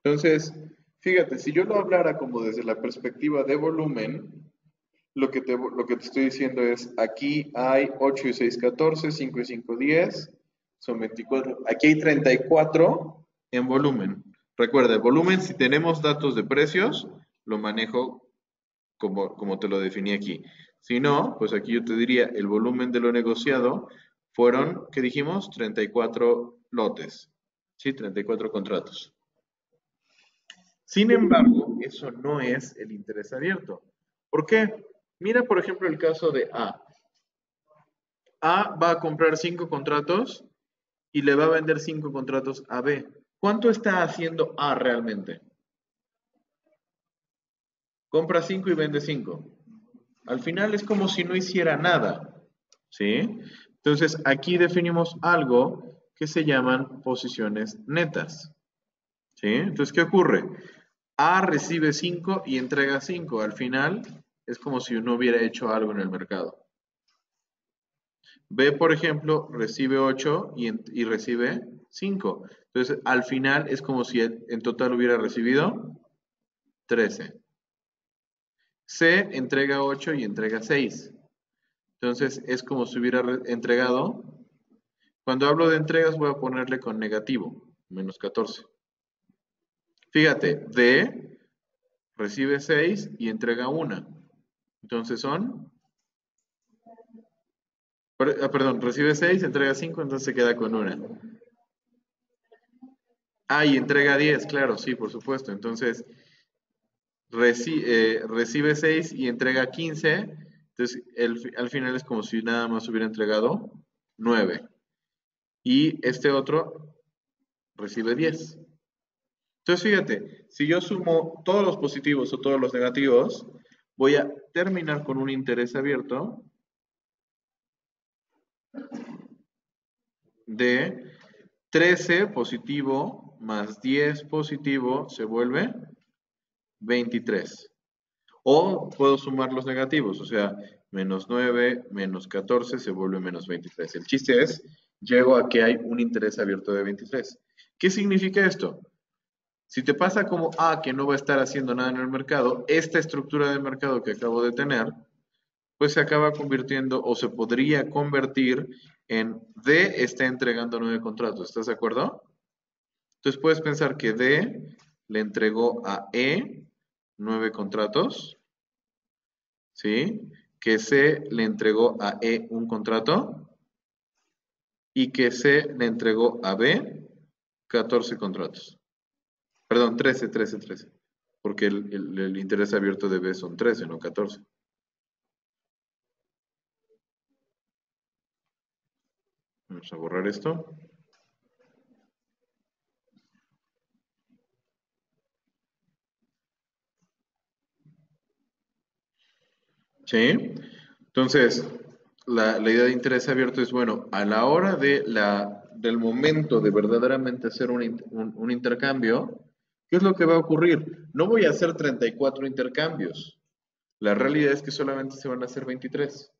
Entonces, fíjate, si yo lo hablara como desde la perspectiva de volumen, lo que te estoy diciendo es, aquí hay 8 y 6, 14, 5 y 5, 10, son 24. Aquí hay 34 en volumen. Recuerda, el volumen, si tenemos datos de precios, lo manejo como te lo definí aquí. Si no, pues aquí yo te diría, el volumen de lo negociado fueron, ¿qué dijimos? 34 lotes. Sí, 34 contratos. Sin embargo, eso no es el interés abierto. ¿Por qué? Mira, por ejemplo, el caso de A. A va a comprar 5 contratos y le va a vender 5 contratos a B. ¿Cuánto está haciendo A realmente? Compra 5 y vende 5. Al final es como si no hiciera nada. ¿Sí? Entonces, aquí definimos algo que se llaman posiciones netas. ¿Sí? Entonces, ¿qué ocurre? A recibe 5 y entrega 5. Al final es como si no hubiera hecho algo en el mercado. B, por ejemplo, recibe 8 y recibe 5. Entonces, al final es como si en total hubiera recibido 13. C entrega 8 y entrega 6. Entonces, es como si hubiera entregado. Cuando hablo de entregas voy a ponerle con negativo, menos 14. Fíjate, D recibe 6 y entrega 1. Entonces son, perdón, recibe 6, entrega 5, entonces se queda con 1. Y entrega 10, claro, sí, por supuesto. Entonces, recibe 6 y entrega 15. Entonces, al final es como si nada más hubiera entregado 9. Y este otro recibe 10. Entonces, fíjate, si yo sumo todos los positivos o todos los negativos, voy a terminar con un interés abierto de 13 positivo más 10 positivo se vuelve 23. O puedo sumar los negativos, o sea, menos 9 menos 14 se vuelve menos 23. El chiste es, llego a que hay un interés abierto de 23. ¿Qué significa esto? Si te pasa como A, que no va a estar haciendo nada en el mercado, esta estructura de mercado que acabo de tener, pues se acaba convirtiendo o se podría convertir en D está entregando 9 contratos. ¿Estás de acuerdo? Entonces puedes pensar que D le entregó a E 9 contratos, ¿sí? Que C le entregó a E un contrato y que C le entregó a B 14 contratos. Perdón, 13, 13, 13. Porque el interés abierto de B son 13, no 14. Vamos a borrar esto. ¿Sí? Entonces, la idea de interés abierto es, bueno, a la hora del momento de verdaderamente hacer un intercambio, ¿qué es lo que va a ocurrir? No voy a hacer 34 intercambios. La realidad es que solamente se van a hacer 23.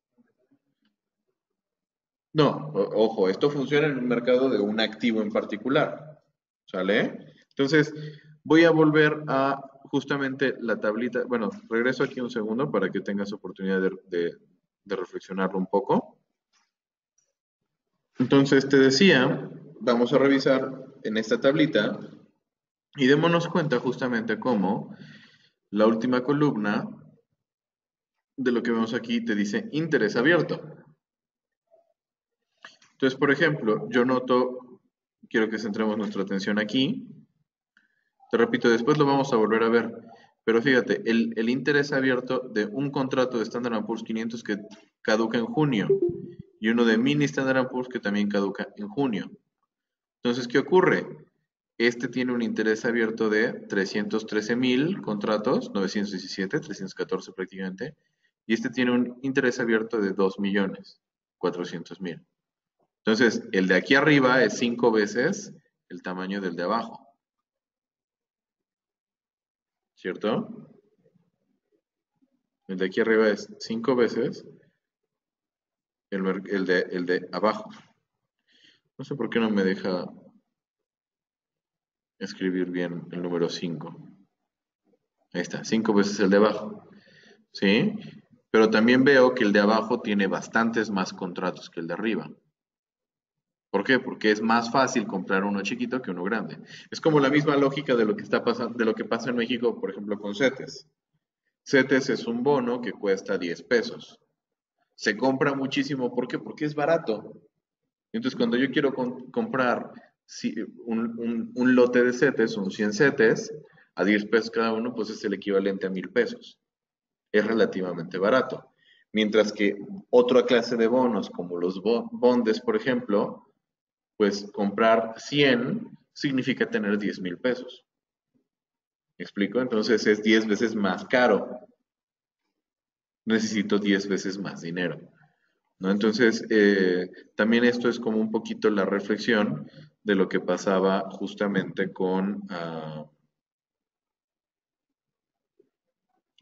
No, ojo, esto funciona en un mercado de un activo en particular. ¿Sale? Entonces, voy a volver a justamente la tablita. Bueno, regreso aquí un segundo para que tengas oportunidad de reflexionarlo un poco. Entonces, te decía, vamos a revisar en esta tablita y démonos cuenta justamente cómo la última columna de lo que vemos aquí te dice interés abierto. Entonces, por ejemplo, yo noto, quiero que centremos nuestra atención aquí. Te repito, después lo vamos a volver a ver. Pero fíjate, el interés abierto de un contrato de Standard & Poor's 500 que caduca en junio y uno de mini Standard & Poor's que también caduca en junio. Entonces, ¿qué ocurre? Este tiene un interés abierto de 313,000 contratos, 917, 314 prácticamente, y este tiene un interés abierto de 2,400,000. Entonces, el de aquí arriba es 5 veces el tamaño del de abajo, ¿cierto? El de aquí arriba es 5 veces el de abajo. No sé por qué no me deja escribir bien el número 5. Ahí está, 5 veces el de abajo. ¿Sí? Pero también veo que el de abajo tiene bastantes más contratos que el de arriba. ¿Por qué? Porque es más fácil comprar uno chiquito que uno grande. Es como la misma lógica de lo que está pasando, de lo que pasa en México, por ejemplo, con CETES. CETES es un bono que cuesta 10 pesos. Se compra muchísimo, ¿por qué? Porque es barato. Entonces, cuando yo quiero comprar un lote de CETES, un 100 CETES, a 10 pesos cada uno, pues es el equivalente a 1,000 pesos. Es relativamente barato. Mientras que otra clase de bonos, como los bondes, por ejemplo, pues comprar 100 significa tener 10,000 pesos. ¿Me explico? Entonces es 10 veces más caro. Necesito 10 veces más dinero. ¿No? Entonces, también esto es como un poquito la reflexión de lo que pasaba justamente con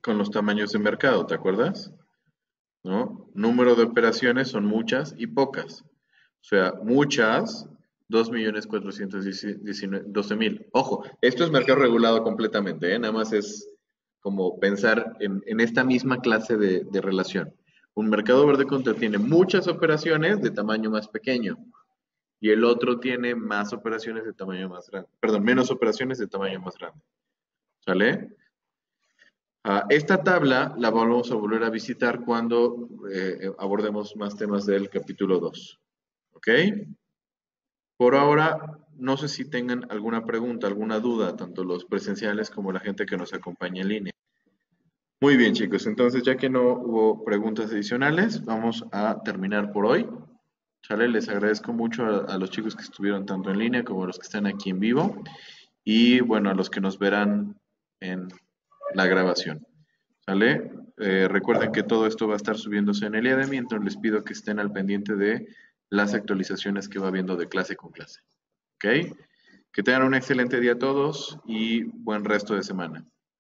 los tamaños de mercado, ¿te acuerdas? ¿No? Número de operaciones son muchas y pocas. O sea, muchas, 2,412,000. Ojo, esto es mercado regulado completamente, ¿eh? Nada más es como pensar en esta misma clase de relación. Un mercado verde contra tiene muchas operaciones de tamaño más pequeño y el otro tiene más operaciones de tamaño más grande. Perdón, menos operaciones de tamaño más grande. ¿Sale? Esta tabla la vamos a volver a visitar cuando abordemos más temas del capítulo 2. ¿Ok? Por ahora, no sé si tengan alguna pregunta, alguna duda, tanto los presenciales como la gente que nos acompaña en línea. Muy bien, chicos. Entonces, ya que no hubo preguntas adicionales, vamos a terminar por hoy. ¿Sale? Les agradezco mucho a los chicos que estuvieron tanto en línea como a los que están aquí en vivo. Y bueno, a los que nos verán en la grabación. ¿Sale? Recuerden que todo esto va a estar subiéndose en el Udemy, entonces les pido que estén al pendiente de las actualizaciones que va viendo de clase con clase. ¿Ok? Que tengan un excelente día a todos y buen resto de semana.